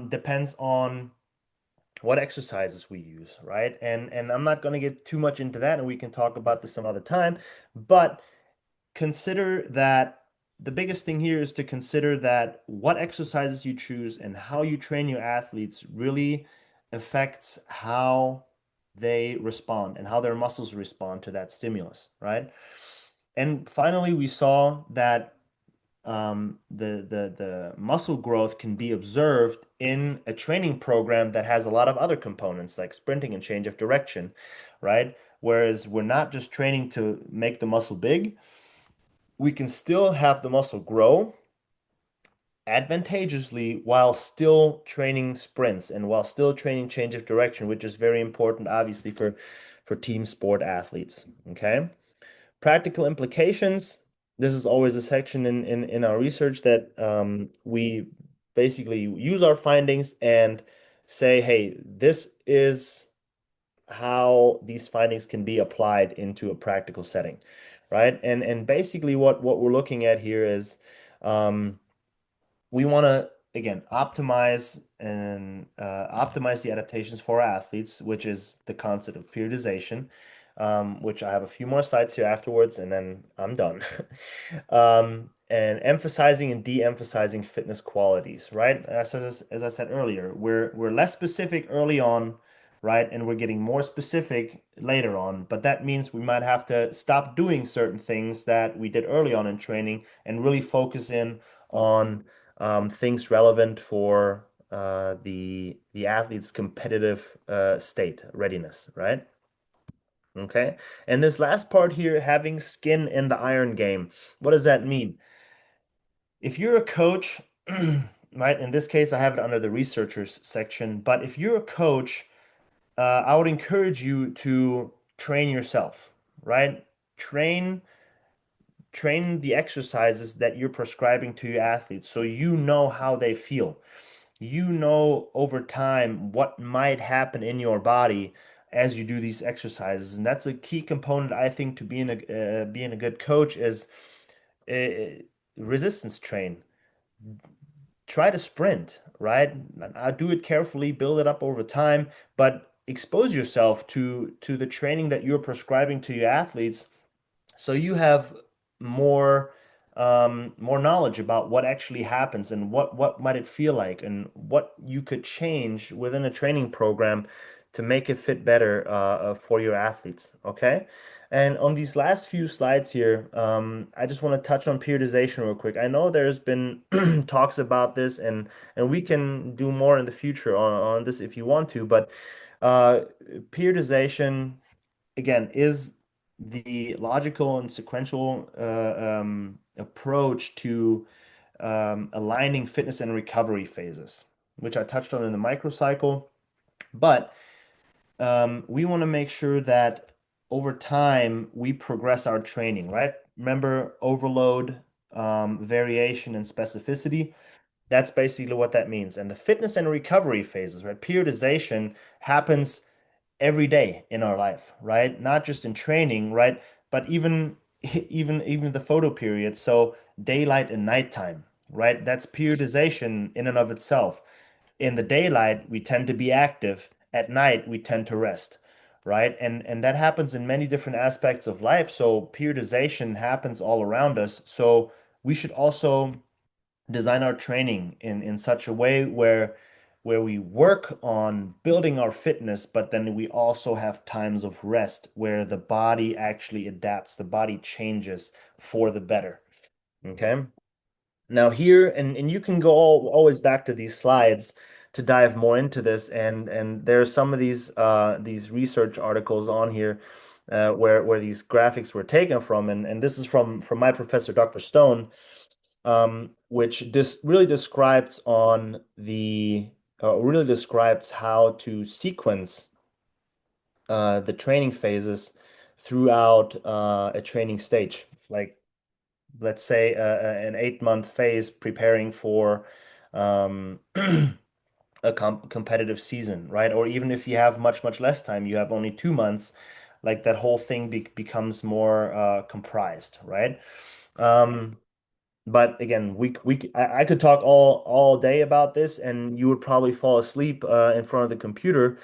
depends on what exercises we use, right? And I'm not going to get too much into that, and we can talk about this some other time, but consider that the biggest thing here is to consider that what exercises you choose and how you train your athletes really affects how they respond and how their muscles respond to that stimulus, right? And finally, we saw that the muscle growth can be observed in a training program that has a lot of other components like sprinting and change of direction, right? Whereas we're not just training to make the muscle big, we can still have the muscle grow advantageously while still training sprints and while still training change of direction, which is very important, obviously, for team sport athletes. Okay. Practical implications. This is always a section in our research that we basically use our findings and say, hey, this is how these findings can be applied into a practical setting, right? And basically what we're looking at here is we want to again optimize the adaptations for our athletes, which is the concept of periodization, which I have a few more slides here afterwards, and then I'm done. And emphasizing and de-emphasizing fitness qualities, right? As I said earlier, we're less specific early on, right? And we're getting more specific later on, but that means we might have to stop doing certain things that we did early on in training and really focus in on things relevant for the athlete's competitive state readiness, right? Okay. And this last part here, having skin in the iron game. What does that mean? If you're a coach, right? In this case, I have it under the researchers section, but if you're a coach, I would encourage you to train yourself, right? Train train the exercises that you're prescribing to your athletes so you know how they feel. You know over time what might happen in your body as you do these exercises, and that's a key component I think to being a good coach is uh, resistance train. Try to sprint, right? I do it carefully, build it up over time, but expose yourself to the training that you're prescribing to your athletes so you have more more knowledge about what actually happens and what might it feel like and what you could change within a training program to make it fit better for your athletes. Okay. And on these last few slides here, I just want to touch on periodization real quick. I know there's been talks about this, and we can do more in the future on this if you want to, but uh, periodization again is the logical and sequential approach to aligning fitness and recovery phases, which I touched on in the microcycle. But we want to make sure that over time we progress our training, right? Remember overload, variation, and specificity. That's basically what that means. And the fitness and recovery phases, right? Periodization happens every day in our life, right? Not just in training, right? But even the photo period. So daylight and nighttime, right? That's periodization in and of itself. In the daylight, we tend to be active. At night, we tend to rest, right? And that happens in many different aspects of life. So periodization happens all around us. So we should also design our training in such a way where we work on building our fitness, but then we also have times of rest where the body actually adapts, the body changes for the better. Okay. Now here, and you can go always back to these slides to dive more into this, and there's some of these research articles on here where these graphics were taken from, and this is from my professor, Dr. Stone, which really describes really describes how to sequence the training phases throughout a training stage. Like, let's say an 8 month phase preparing for um, a competitive season, right? Or even if you have much less time, you have only 2 months, like that whole thing becomes more comprised, right? Um, but again, I could talk all day about this, and you would probably fall asleep in front of the computer.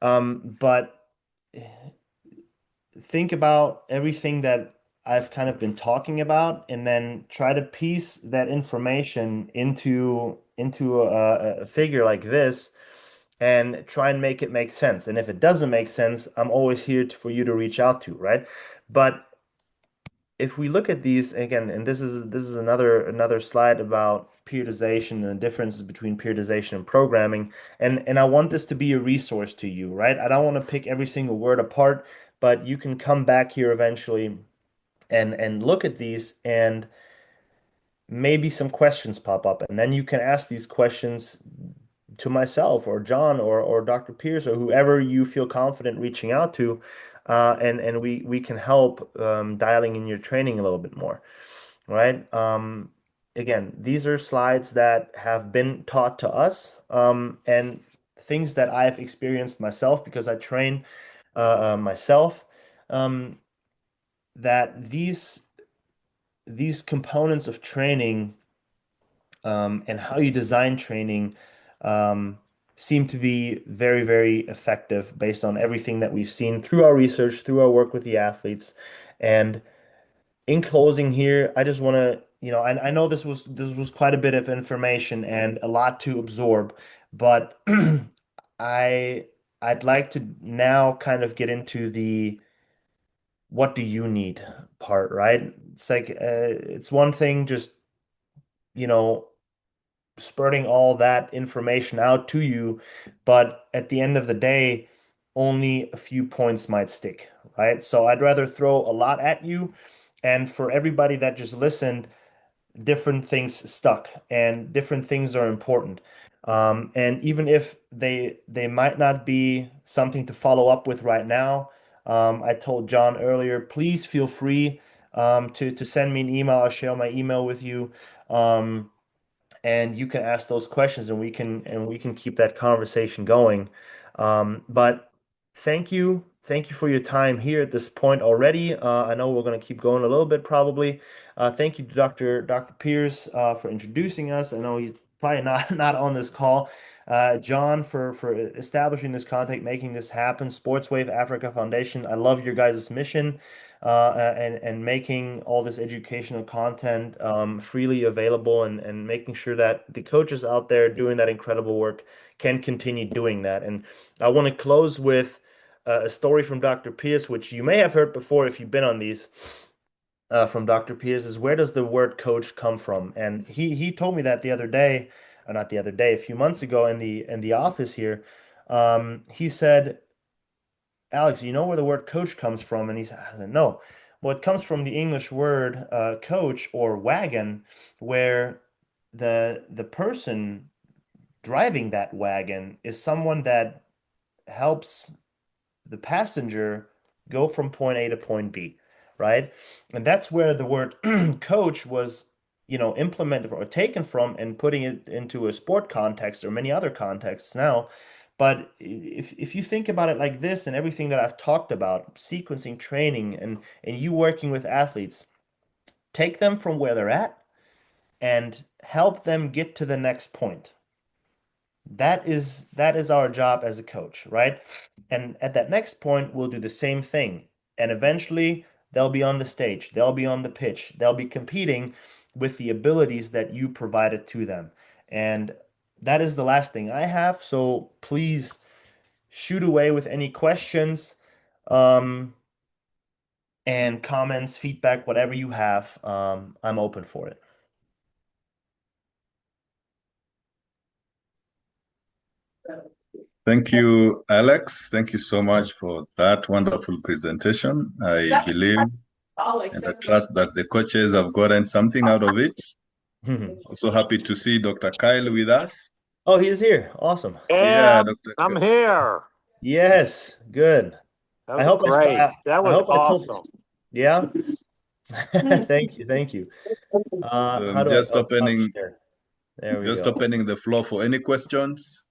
But think about everything that I've kind of been talking about, and then try to piece that information into a figure like this, and try and make it make sense. And if it doesn't make sense, I'm always here for you to reach out to, right? But if we look at these again, and this is another slide about periodization and the differences between periodization and programming, and I want this to be a resource to you, right? I don't want to pick every single word apart, but you can come back here eventually and look at these, and maybe some questions pop up, and then you can ask these questions to myself or John or Dr. Pierce or whoever you feel confident reaching out to, and we can help dialing in your training a little bit more, right? Again, these are slides that have been taught to us, and things that I've experienced myself because I train myself, um, that these components of training, and how you design training, um, seem to be very, very effective based on everything that we've seen through our research, through our work with the athletes. And in closing here, I just want to, I know this was quite a bit of information and a lot to absorb, but I I'd like to now kind of get into the what do you need part, right? It's like it's one thing just, you know, spurting all that information out to you, but at the end of the day, only a few points might stick, right? So I'd rather throw a lot at you, and for everybody that just listened, different things stuck and different things are important. And even if they might not be something to follow up with right now, I told John earlier, please feel free to send me an email. I'll share my email with you. Um, and you can ask those questions, and we can keep that conversation going. But thank you for your time here at this point already. I know we're going to keep going a little bit probably. Thank you to Dr. Pierce for introducing us. I know he's probably not not on this call. John for establishing this contact, making this happen. Sportswave Africa Foundation. I love your guys' mission, and making all this educational content freely available, and making sure that the coaches out there doing that incredible work can continue doing that. And I want to close with a story from Dr. Pierce, which you may have heard before if you've been on these. From Dr. Pierce is, where does the word coach come from? And he told me that the other day, or not the other day, a few months ago in the office here. He said, Alex, you know where the word coach comes from? And I said, no. Well, it comes from the English word coach or wagon, where the person driving that wagon is someone that helps the passenger go from point A to point B, right? And that's where the word coach was, implemented or taken from, and putting it into a sport context or many other contexts now. But if you think about it like this, and everything that I've talked about, sequencing training and you working with athletes, take them from where they're at and help them get to the next point. That is our job as a coach, right? And at that next point, we'll do the same thing. And eventually, they'll be on the stage, they'll be on the pitch, they'll be competing with the abilities that you provided to them. And that is the last thing I have. So please shoot away with any questions, um, and comments, feedback, whatever you have. I'm open for it. Thank you, Alex. Thank you so much for that wonderful presentation. I believe and I trust that the coaches have gotten something out of it. Also happy to see Dr. Kyle with us. Oh, he's here. Awesome. Yeah, Dr. I'm here. Yes, good. That I was hope great. That I was hope I told awesome. Yeah. Thank you, thank you. How do I Just oh, stop opening, share? There we just go. opening the floor for any questions.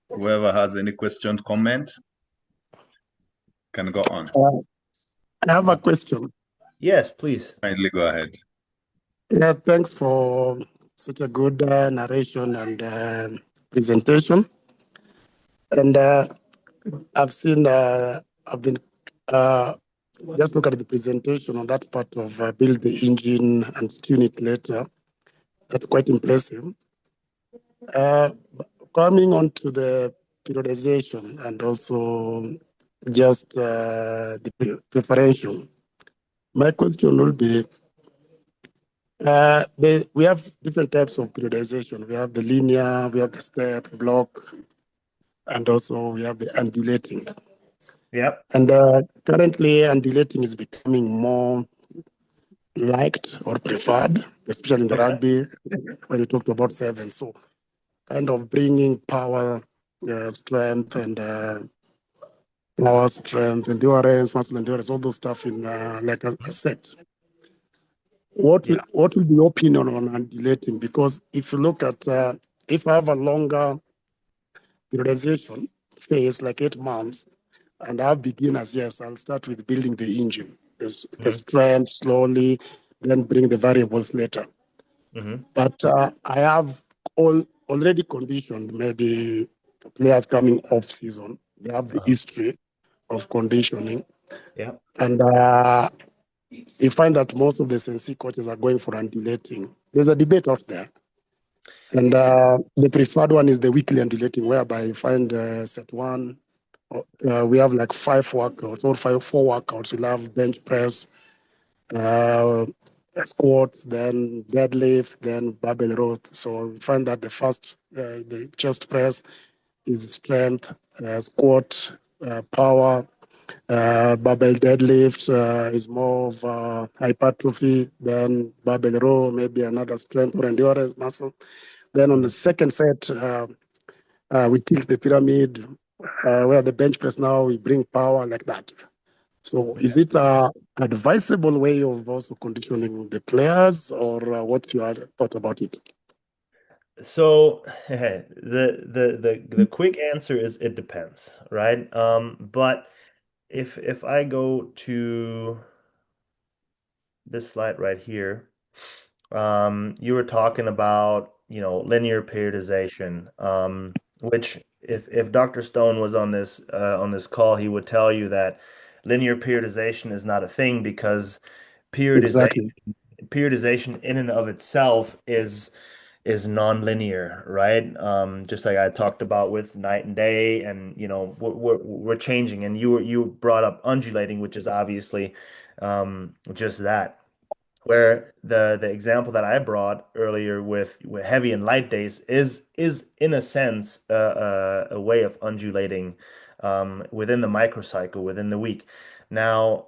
Whoever has any question, comment, can go on. I have a question. Yes, please. Kindly go ahead. Yeah, thanks for such a good narration and presentation. And I've been just look at the presentation on that part of build the engine and tune it later. That's quite impressive. Coming on to the periodization and also just the preparation, my question will be, we have different types of periodization. We have the linear, we have the step, block, and also we have the undulating. Yep. And currently, undulating is becoming more liked or preferred, especially in the rugby, when you talked about seven. So kind of bringing power, strength, and endurance, muscle endurance, all those stuff in like a set. What Yeah. will be your opinion on undulating? Because if you look at, if I have a longer periodization phase, like 8 months, and I have beginners, yes, I'll start with building the engine, the strength slowly, then bring the variables later. But I have already conditioned maybe players coming off season. They have the history of conditioning. Yeah. And you find that most of the Sensei coaches are going for undulating. There's a debate out there. And the preferred one is the weekly undulating, whereby you find set one, we have like 5 workouts or 4 workouts. We'll have bench press, squats, then deadlift, then barbell row. So we find that the first, the chest press is strength, squat, power, barbell deadlift is more of hypertrophy, then barbell row, maybe another strength or endurance muscle. Then on the second set, we tilt the pyramid, where the bench press now, we bring power like that. So is it an advisable way of also conditioning the players, or what's your thought about it? So the quick answer is it depends, right? But if I go to this slide right here, you were talking about, linear periodization, which if Dr. Stone was on this call, he would tell you that linear periodization is not a thing because periodization Exactly. periodization in and of itself is non-linear, right? Just like I talked about with night and day, and we're changing. And you brought up undulating, which is obviously just that. Where the example that I brought earlier with heavy and light days is in a sense a way of undulating within the microcycle within the week. Now,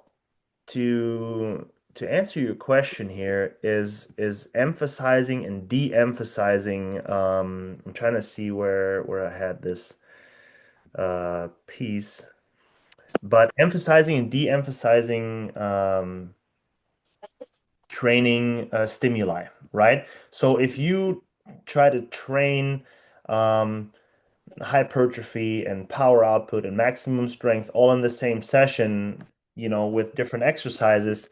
to answer your question here is emphasizing and de-emphasizing. I'm trying to see where I had this piece, but emphasizing and de-emphasizing training stimuli, right? So if you try to train um, hypertrophy and power output and maximum strength all in the same session, with different exercises,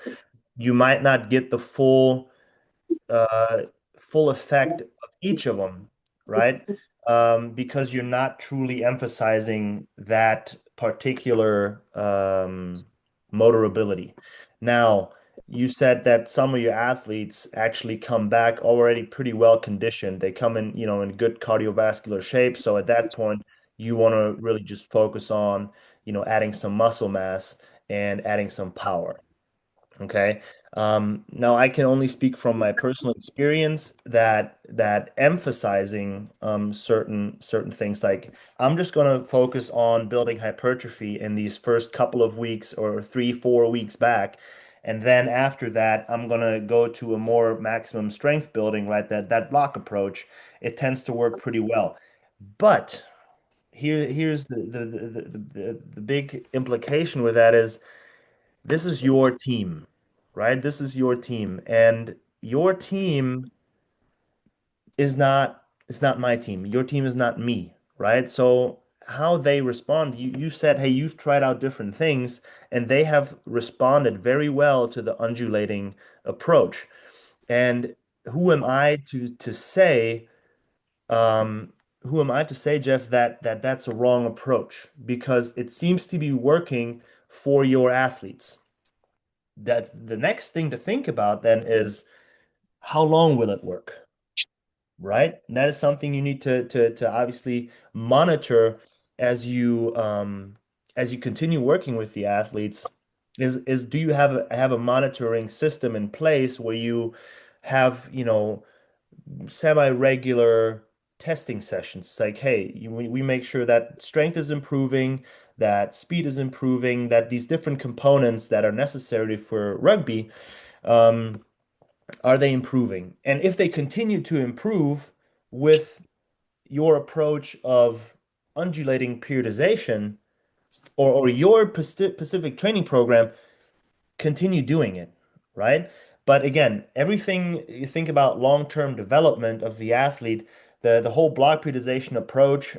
you might not get the uh, full effect of each of them, right? Because you're not truly emphasizing that particular motor ability. Now, you said that some of your athletes actually come back already pretty well conditioned. They come in, in good cardiovascular shape. So at that point, you want to really just focus on, adding some muscle mass and adding some power. Okay. Now I can only speak from my personal experience that emphasizing certain things, like I'm just gonna focus on building hypertrophy in these first couple of weeks or 3, 4 weeks back. And then after that, I'm gonna go to a more maximum strength building, right? That block approach, it tends to work pretty well. But here's the big implication with that is this is your team, right? This is your team, and your team is not my team. Your team is not me, right? So how they respond, you said, hey, you've tried out different things, and they have responded very well to the undulating approach. And who am I to say, who am I to say, Jeff, that that's a wrong approach? Because it seems to be working for your athletes. that the next thing to think about then is how long will it work, right? And that is something you need to obviously monitor as you continue working with the athletes. Is do you have a monitoring system in place where you have, semi-regular testing sessions? Like, hey, we make sure that strength is improving, that speed is improving, that these different components that are necessary for rugby, um, are they improving? And if they continue to improve with your approach of undulating periodization or your specific training program, continue doing it, right? But again, everything you think about long-term development of the athlete, the whole block periodization approach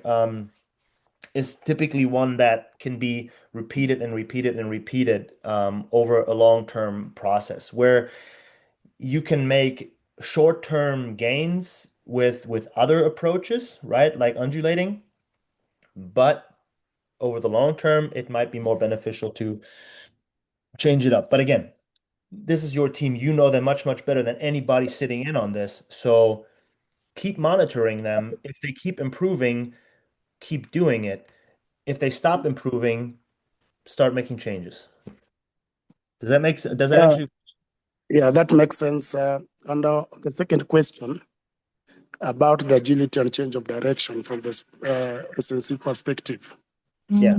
is typically one that can be repeated and repeated and repeated over a long-term process where you can make short-term gains with other approaches, right? Like undulating, but over the long term, it might be more beneficial to change it up. But again, this is your team. You know them much, much better than anybody sitting in on this. So keep monitoring them. If they keep improving, keep doing it. If they stop improving, start making changes. Does that make sense? Does that Yeah, actually? yeah, that makes sense. And the second question about the agility and change of direction from the SNC perspective. Yeah,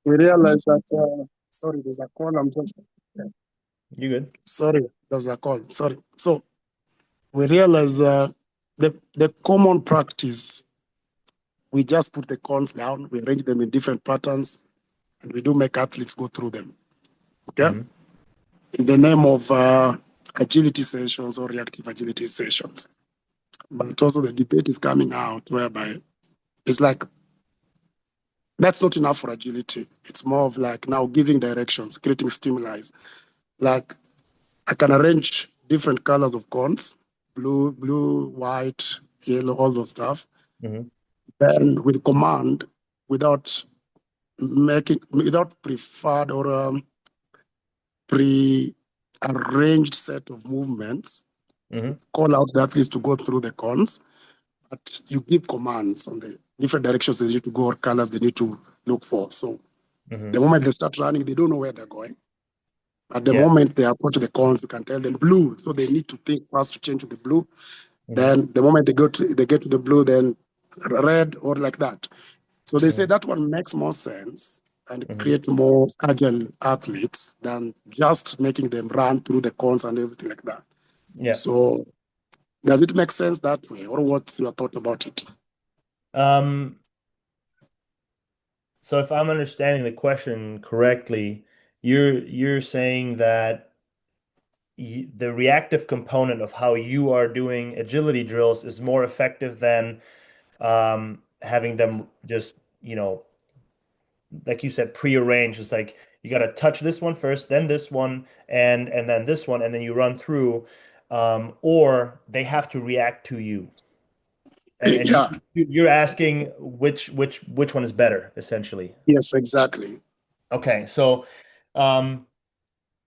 We realize that, sorry, there's a call. you good? Sorry, there's a call. Sorry. So we realize the common practice, we just put the cones down, we arrange them in different patterns, and we do make athletes go through them. Okay? Mhm. In the name of agility sessions or reactive agility sessions. But also the debate is coming out whereby it's like, that's not enough for agility. It's more of like now giving directions, creating stimuli. Like I can arrange different colors of cones, blue, white, yellow, all those stuff. Mhm. Then with command, without preferred or pre-arranged set of movements, Mhm. call out the athletes to go through the cones, but you give commands on the different directions they need to go or colors they need to look for. So Mhm. the moment they start running, they don't know where they're going. At the Yeah. moment they approach the cones, you can tell them blue. So they need to think fast to change to the blue. Mhm. Then the moment they get to the blue, then red or like that. So they say Mhm. that one makes more sense and Mhm. create more agile athletes than just making them run through the cones and everything like that. Yeah. So does it make sense that way, or what's your thought about it? Um, so if I'm understanding the question correctly, you're saying that the reactive component of how you are doing agility drills is more effective than having them just, like you said, prearranged. It's like you got to touch this one first, then this one, and then this one, and then you run through, or they have to react to you. And Yeah, you're asking which one is better, essentially. yes, exactly. Okay, so um,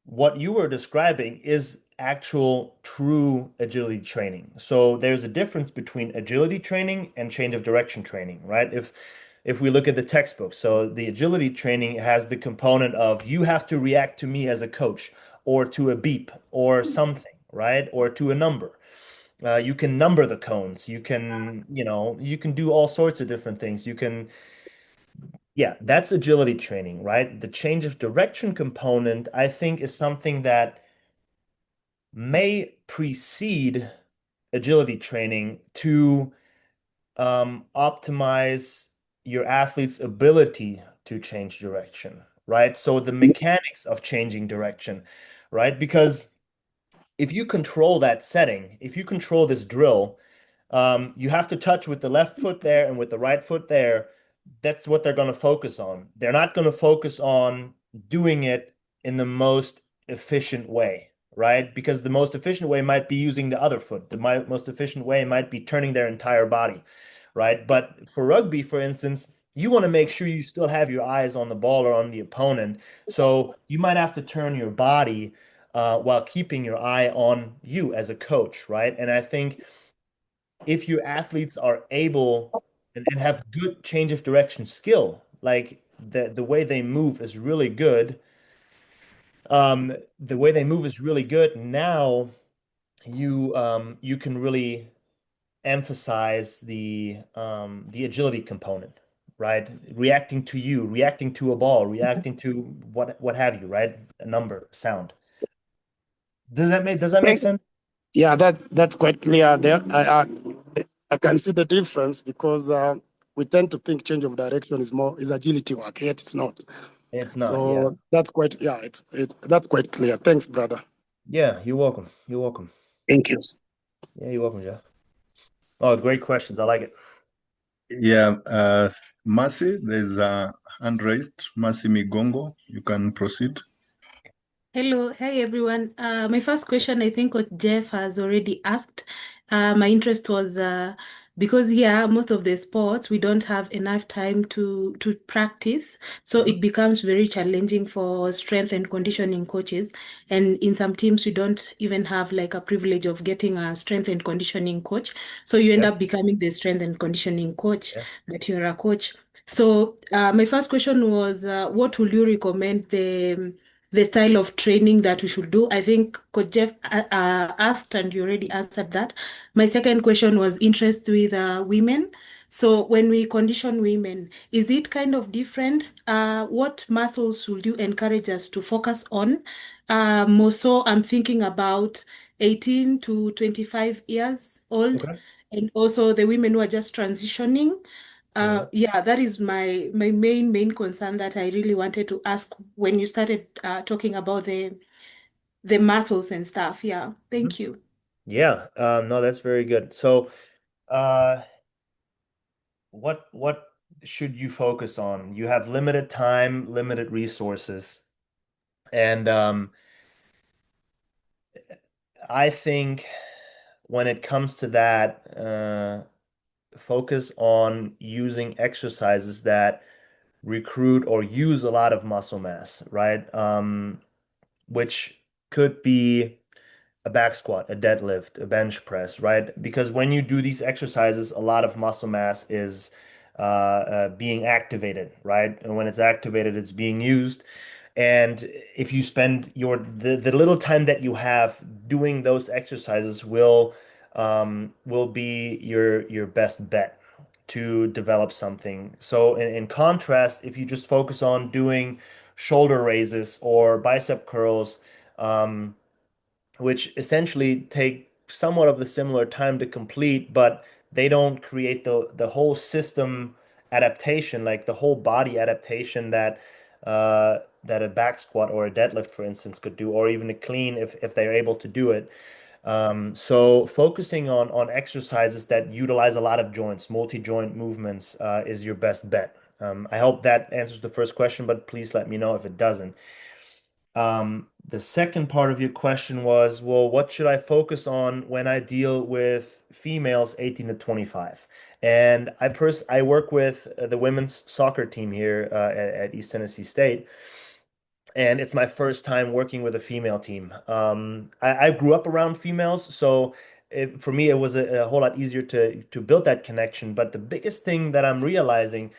what you were describing is actual true agility training. So there's a difference between agility training and change of direction training, right? If we look at the textbook, so the agility training has the component of you have to react to me as a coach or to a beep or something, right? Or to a number. You can number the cones. You can do all sorts of different things. Yeah, that's agility training, right? The change of direction component, I think, is something that may precede agility training to optimize your athlete's ability to change direction, right? So the mechanics of changing direction, right? Because if you control that setting, if you control this drill, you have to touch with the left foot there and with the right foot there. That's what they're going to focus on. They're not going to focus on doing it in the most efficient way, right? Because the most efficient way might be using the other foot. The most efficient way might be turning their entire body, right? But for rugby, for instance, you want to make sure you still have your eyes on the ball or on the opponent. So you might have to turn your body while keeping your eye on you as a coach, right? And I think if your athletes are able and have good change of direction skill, like the way they move is really good. The way they move is really good. Now you can really emphasize the agility component, right? Reacting to you, reacting to a ball, reacting to what have you, right? A number, sound. Does that make sense? Yeah, that's quite clear. There, I can see the difference because we tend to think change of direction is agility work, yet it's not. It's not, yeah. So that's quite that's quite clear. Thanks, brother. Yeah, you're welcome. You're welcome. Thank you. Yeah, you're welcome, Jeff. Oh, great questions. I like it. Yeah, Mercy, there's a hand raised. Mercy Migongo, you can proceed. Hello, hi everyone. My first question, I think what Jeff has already asked. My interest was because here most of the sports we don't have enough time to practice, so it becomes very challenging for strength and conditioning coaches. And in some teams, we don't even have like a privilege of getting a strength and conditioning coach. So you end Yep. up becoming the strength and conditioning coach, Yeah. but you're a coach. So my first question was, what will you recommend the style of training that we should do? I think Coach Jeff asked, and you already answered that. My second question was interest with women. So when we condition women, is it kind of different? What muscles would you encourage us to focus on? More so, I'm thinking about 18 to 25 years old, Okay. and also the women who are just transitioning. Yeah. Yeah, that is my main concern that I really wanted to ask when you started talking about the muscles and stuff. Yeah, Mhm. thank you. Yeah. No, that's very good. So, uh, what should you focus on? You have limited time, limited resources, and I think when it comes to that, focus on using exercises that recruit or use a lot of muscle mass, right? Which could be a back squat, a deadlift, a bench press, right? Because when you do these exercises, a lot of muscle mass is being activated, right? And when it's activated, it's being used. And if you spend the little time that you have doing those exercises will be your best bet to develop something. So in contrast, if you just focus on doing shoulder raises or bicep curls, which essentially take somewhat of the similar time to complete, but they don't create the whole system adaptation, like the whole body adaptation that a back squat or a deadlift, for instance, could do, or even a clean if they're able to do it. So focusing on exercises that utilize a lot of joints, multi-joint movements, is your best bet. I hope that answers the first question, but please let me know if it doesn't. The second part of your question was, well, what should I focus on when I deal with females 18 to 25? And I work with the women's soccer team here at East Tennessee State, and it's my first time working with a female team. I grew up around females, so for me it was a whole lot easier to build that connection. But the biggest thing that I'm realizing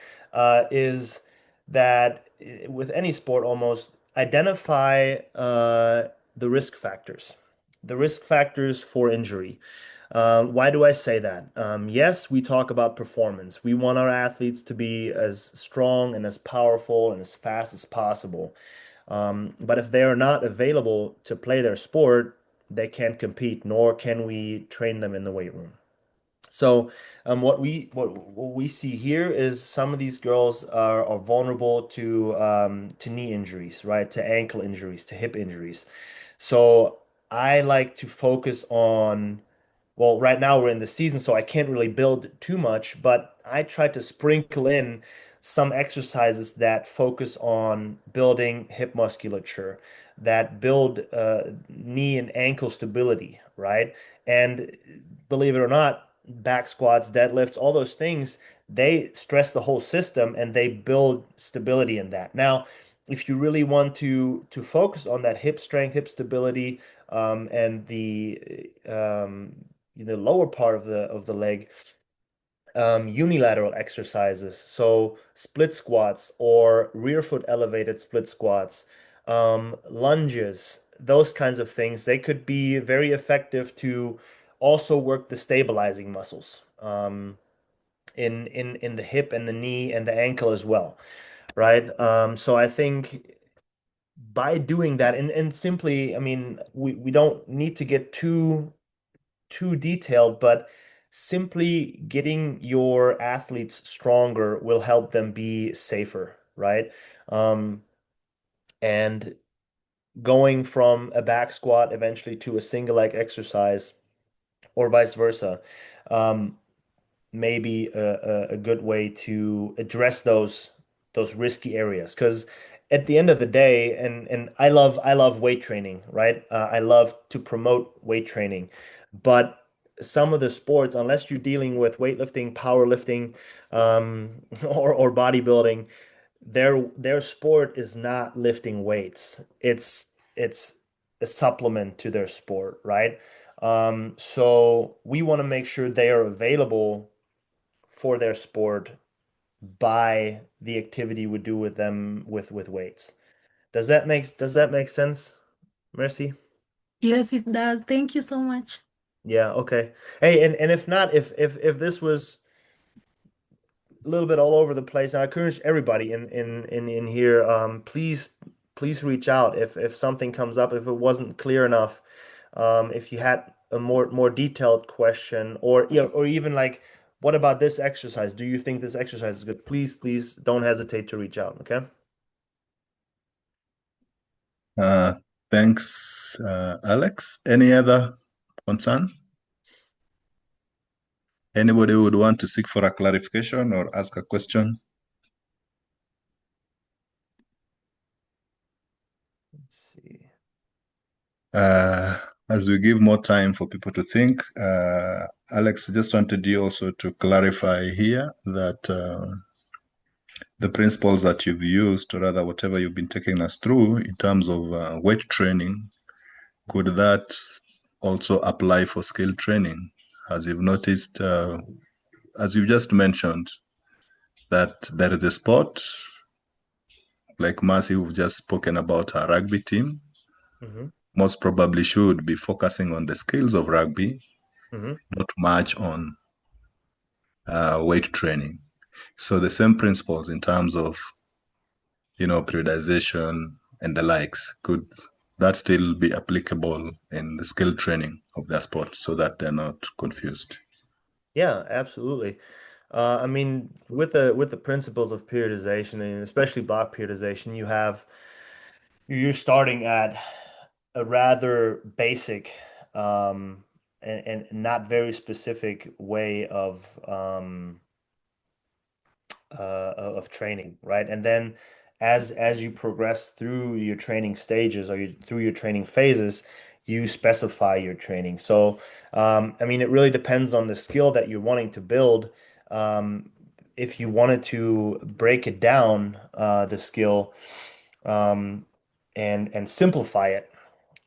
is that with any sport, almost identify the risk factors for injury. Why do I say that? Yes, we talk about performance. We want our athletes to be as strong and as powerful and as fast as possible. But if they are not available to play their sport, they can't compete, nor can we train them in the weight room. So, what we see here is some of these girls are vulnerable to knee injuries, right? To ankle injuries, to hip injuries. So I like to focus on, well, right now we're in the season, so I can't really build too much, but I try to sprinkle in some exercises that focus on building hip musculature, that build knee and ankle stability, right? And believe it or not, back squats, deadlifts, all those things, they stress the whole system and they build stability in that. Now, if you really want to focus on that hip strength, hip stability, and the lower part of the leg, unilateral exercises, so split squats or rear foot elevated split squats, lunges, those kinds of things, they could be very effective to also work the stabilizing muscles, in the hip and the knee and the ankle as well, right? So I think by doing that, and simply, I mean, we don't need to get too detailed, but simply getting your athletes stronger will help them be safer, right? Um, and going from a back squat eventually to a single leg exercise or vice versa, um, may be a good way to address those risky areas. Because at the end of the day, and I love weight training, right? I love to promote weight training, but some of the sports, unless you're dealing with weightlifting, powerlifting, or bodybuilding, their sport is not lifting weights. It's a supplement to their sport, right? So we want to make sure they are available for their sport by the activity we do with them with weights. Does that make sense, Mercy? Yes, it does. Thank you so much. Yeah, okay. Hey, and if not, if this was a little bit all over the place, I encourage everybody in here, please reach out if something comes up, if it wasn't clear enough, if you had a more detailed question, or yeah, or even like, what about this exercise? Do you think this exercise is good? Please don't hesitate to reach out, okay? Thanks, Alex. Any other concern? Anybody would want to seek for a clarification or ask a question? Let's see. As we give more time for people to think, Alex, just wanted you also to clarify here that the principles that you've used, or rather whatever you've been taking us through in terms of weight training, could that also apply for skill training? As you've noticed, as you've just mentioned, that there is a sport, like Mercy, who've just spoken about her rugby team, most probably should be focusing on the skills of rugby, not much on weight training. So the same principles in terms of, periodization and the likes, could that still be applicable in the skill training of their sport so that they're not confused? Yeah, absolutely. I mean, with the principles of periodization, and especially block periodization, you're starting at a rather basic, and not very specific way of training, right? And then as you progress through your training stages, or through your training phases, you specify your training. So, I mean, it really depends on the skill that you're wanting to build. If you wanted to break it down, the skill, and simplify it,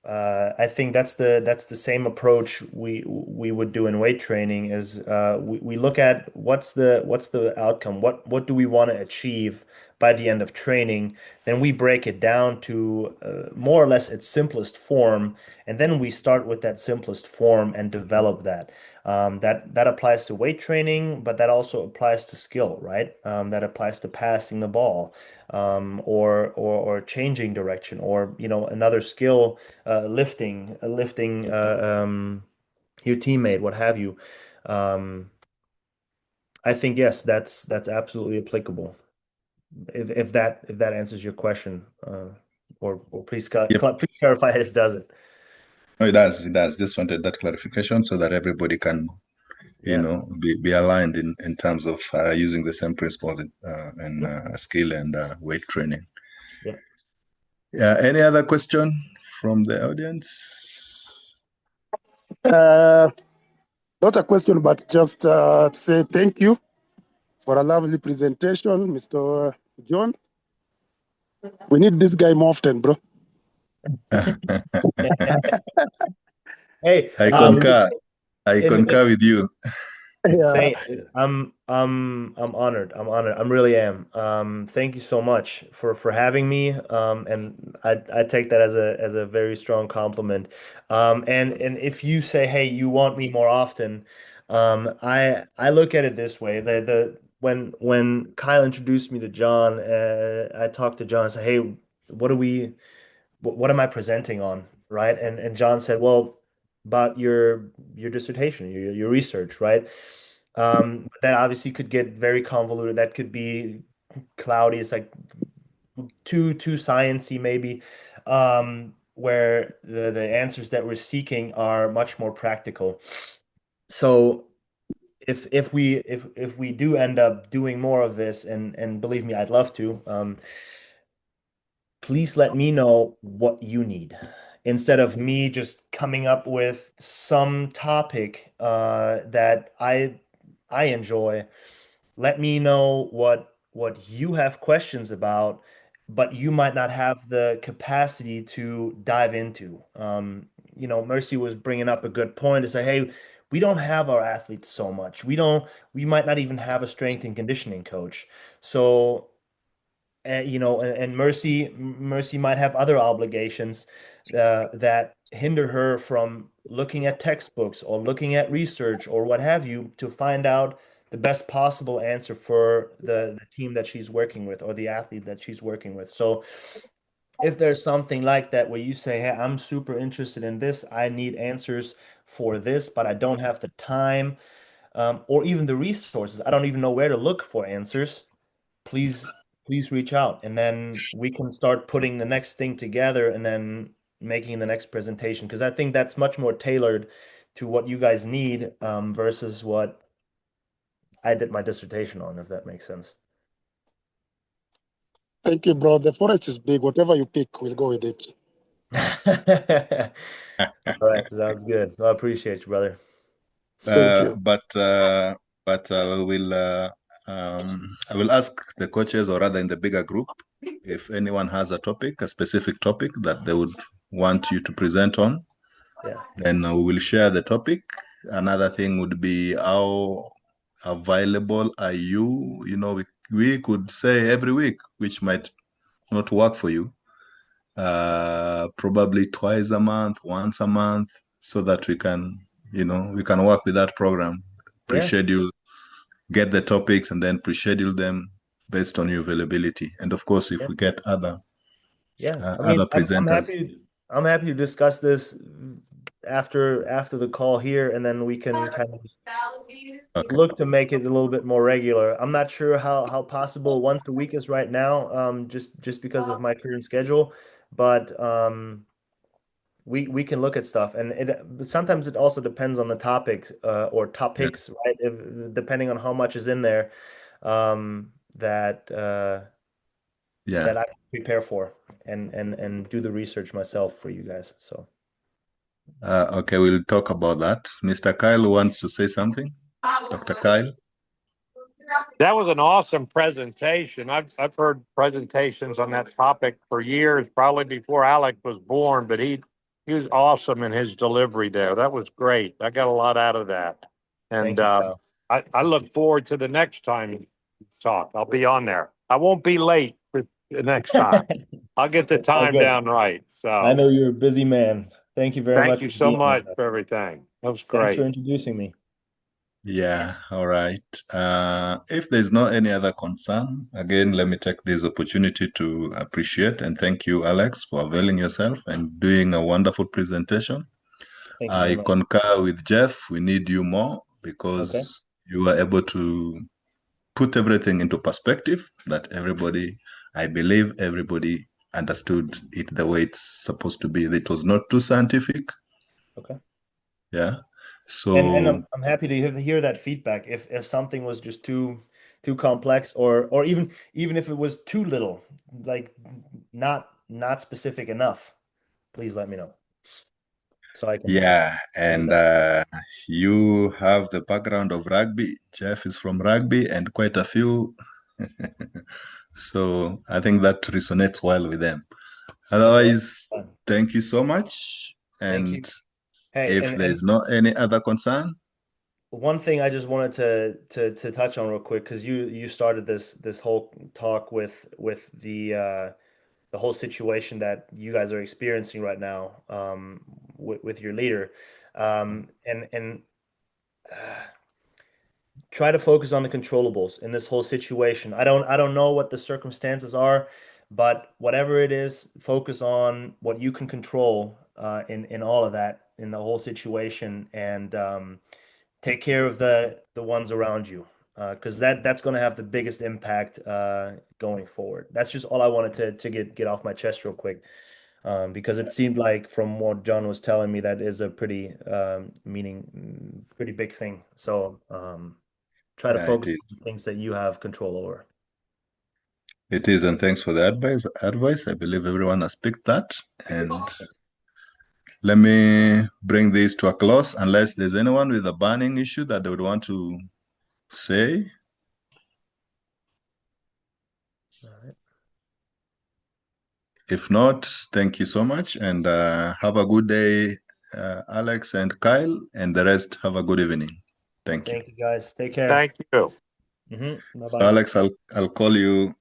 I think that's the same approach we would do in weight training. Is we look at what's the outcome, what do we want to achieve by the end of training, then we break it down to more or less its simplest form, and then we start with that simplest form and develop that. That applies to weight training, but that also applies to skill, right? That applies to passing the ball, or changing direction, or another skill, lifting your teammate, what have you. Um, I think yes, that's absolutely applicable. If that answers your question, or please Yep. please clarify it if it doesn't. No, it does. It does. Just wanted that clarification so that everybody can, Yeah. be aligned in terms of using the same principles in skill and weight training. Yeah. Yeah. Any other question from the audience? Not a question, but just to say thank you for a lovely presentation, Mr. John. We need this guy more often, bro. Hey, I concur. I concur with you. Yeah. I'm honored. I'm honored. I really am. Thank you so much for having me. And I take that as a very strong compliment. And if you say, hey, you want me more often, I look at it this way. The when Kyle introduced me to John, I talked to John and said, hey, what am I presenting on? Right? And John said, well, about your dissertation, your research, right? That obviously could get very convoluted. That could be cloudy. It's like too sciencey maybe, where the answers that we're seeking are much more practical. So if we do end up doing more of this, and believe me, I'd love to, please let me know what you need. Instead of me just coming up with some topic that I enjoy, let me know what you have questions about, but you might not have the capacity to dive into. Mercy was bringing up a good point to say, hey, we don't have our athletes so much. We might not even have a strength and conditioning coach. So and Mercy might have other obligations that hinder her from looking at textbooks or looking at research or what have you to find out the best possible answer for the team that she's working with or the athlete that she's working with. So if there's something like that where you say, hey, I'm super interested in this, I need answers for this, but I don't have the time, or even the resources, I don't even know where to look for answers, please reach out, and then we can start putting the next thing together and then making the next presentation, because I think that's much more tailored to what you guys need, versus what I did my dissertation on, if that makes sense. Thank you, bro. The forest is big. Whatever you pick, we'll go with it. All right, sounds good. Well, I appreciate you, brother. Thank you. I will ask the coaches, or rather in the bigger group, if anyone has a specific topic that they would want you to present on. Yeah. Then we will share the topic. Another thing would be how available are you? We could say every week, which might not work for you. Probably twice a month, once a month, so that we can work with that program, pre-schedule, get the topics, and then pre-schedule them based on your availability. And of course, if we get other presenters. I'm happy to discuss this after the call here, and then we can kind of look to make it a little bit more regular. I'm not sure how possible once a week is right now, just because of my current schedule, but we can look at stuff, and sometimes it also depends on the topics, or topics, right? Depending on how much is in there, that I prepare for and do the research myself for you guys. So okay, we'll talk about that. Mr. Kyle wants to say something. Dr. Kyle. That was an awesome presentation. I've heard presentations on that topic for years, probably before Alec was born, but he was awesome in his delivery there. That was great. I got a lot out of that. And I look forward to the next time you talk. I'll be on there. I won't be late for the next time. I'll get the time down right. So I know you're a busy man. Thank you very much. Thank you so much for everything. That was great. Thanks for introducing me. Yeah, all right. If there's no any other concern, again, let me take this opportunity to appreciate and thank you, Alex, for availing yourself and doing a wonderful presentation. I concur with Jeff. We need you more because you were able to put everything into perspective that I believe everybody understood it the way it's supposed to be. It was not too scientific. Okay. Yeah. So and I'm happy to hear that feedback. If something was just too complex, or even if it was too little, like not specific enough, please let me know. So I can. Yeah, and you have the background of rugby. Jeff is from rugby and quite a few. So I think that resonates well with them. Otherwise, thank you so much. And hey, if there's no any other concern. One thing I just wanted to touch on real quick, because you started this whole talk with the whole situation that you guys are experiencing right now with your leader, and try to focus on the controllables in this whole situation. I don't know what the circumstances are, but whatever it is, focus on what you can control in all of that, in the whole situation, and take care of the ones around you, because that's going to have the biggest impact going forward. That's just all I wanted to get off my chest real quick, because it seemed like from what John was telling me, that is a pretty big thing. So try to focus on things that you have control over. It is, and thanks for the advice. I believe everyone has picked that. And let me bring this to a close, unless there's anyone with a burning issue that they would want to say. All right. If not, thank you so much, and have a good day, Alex and Kyle, and the rest have a good evening. Thank you. Thank you, guys. Take care. Thank you. Bye-bye. So Alex, I'll call you.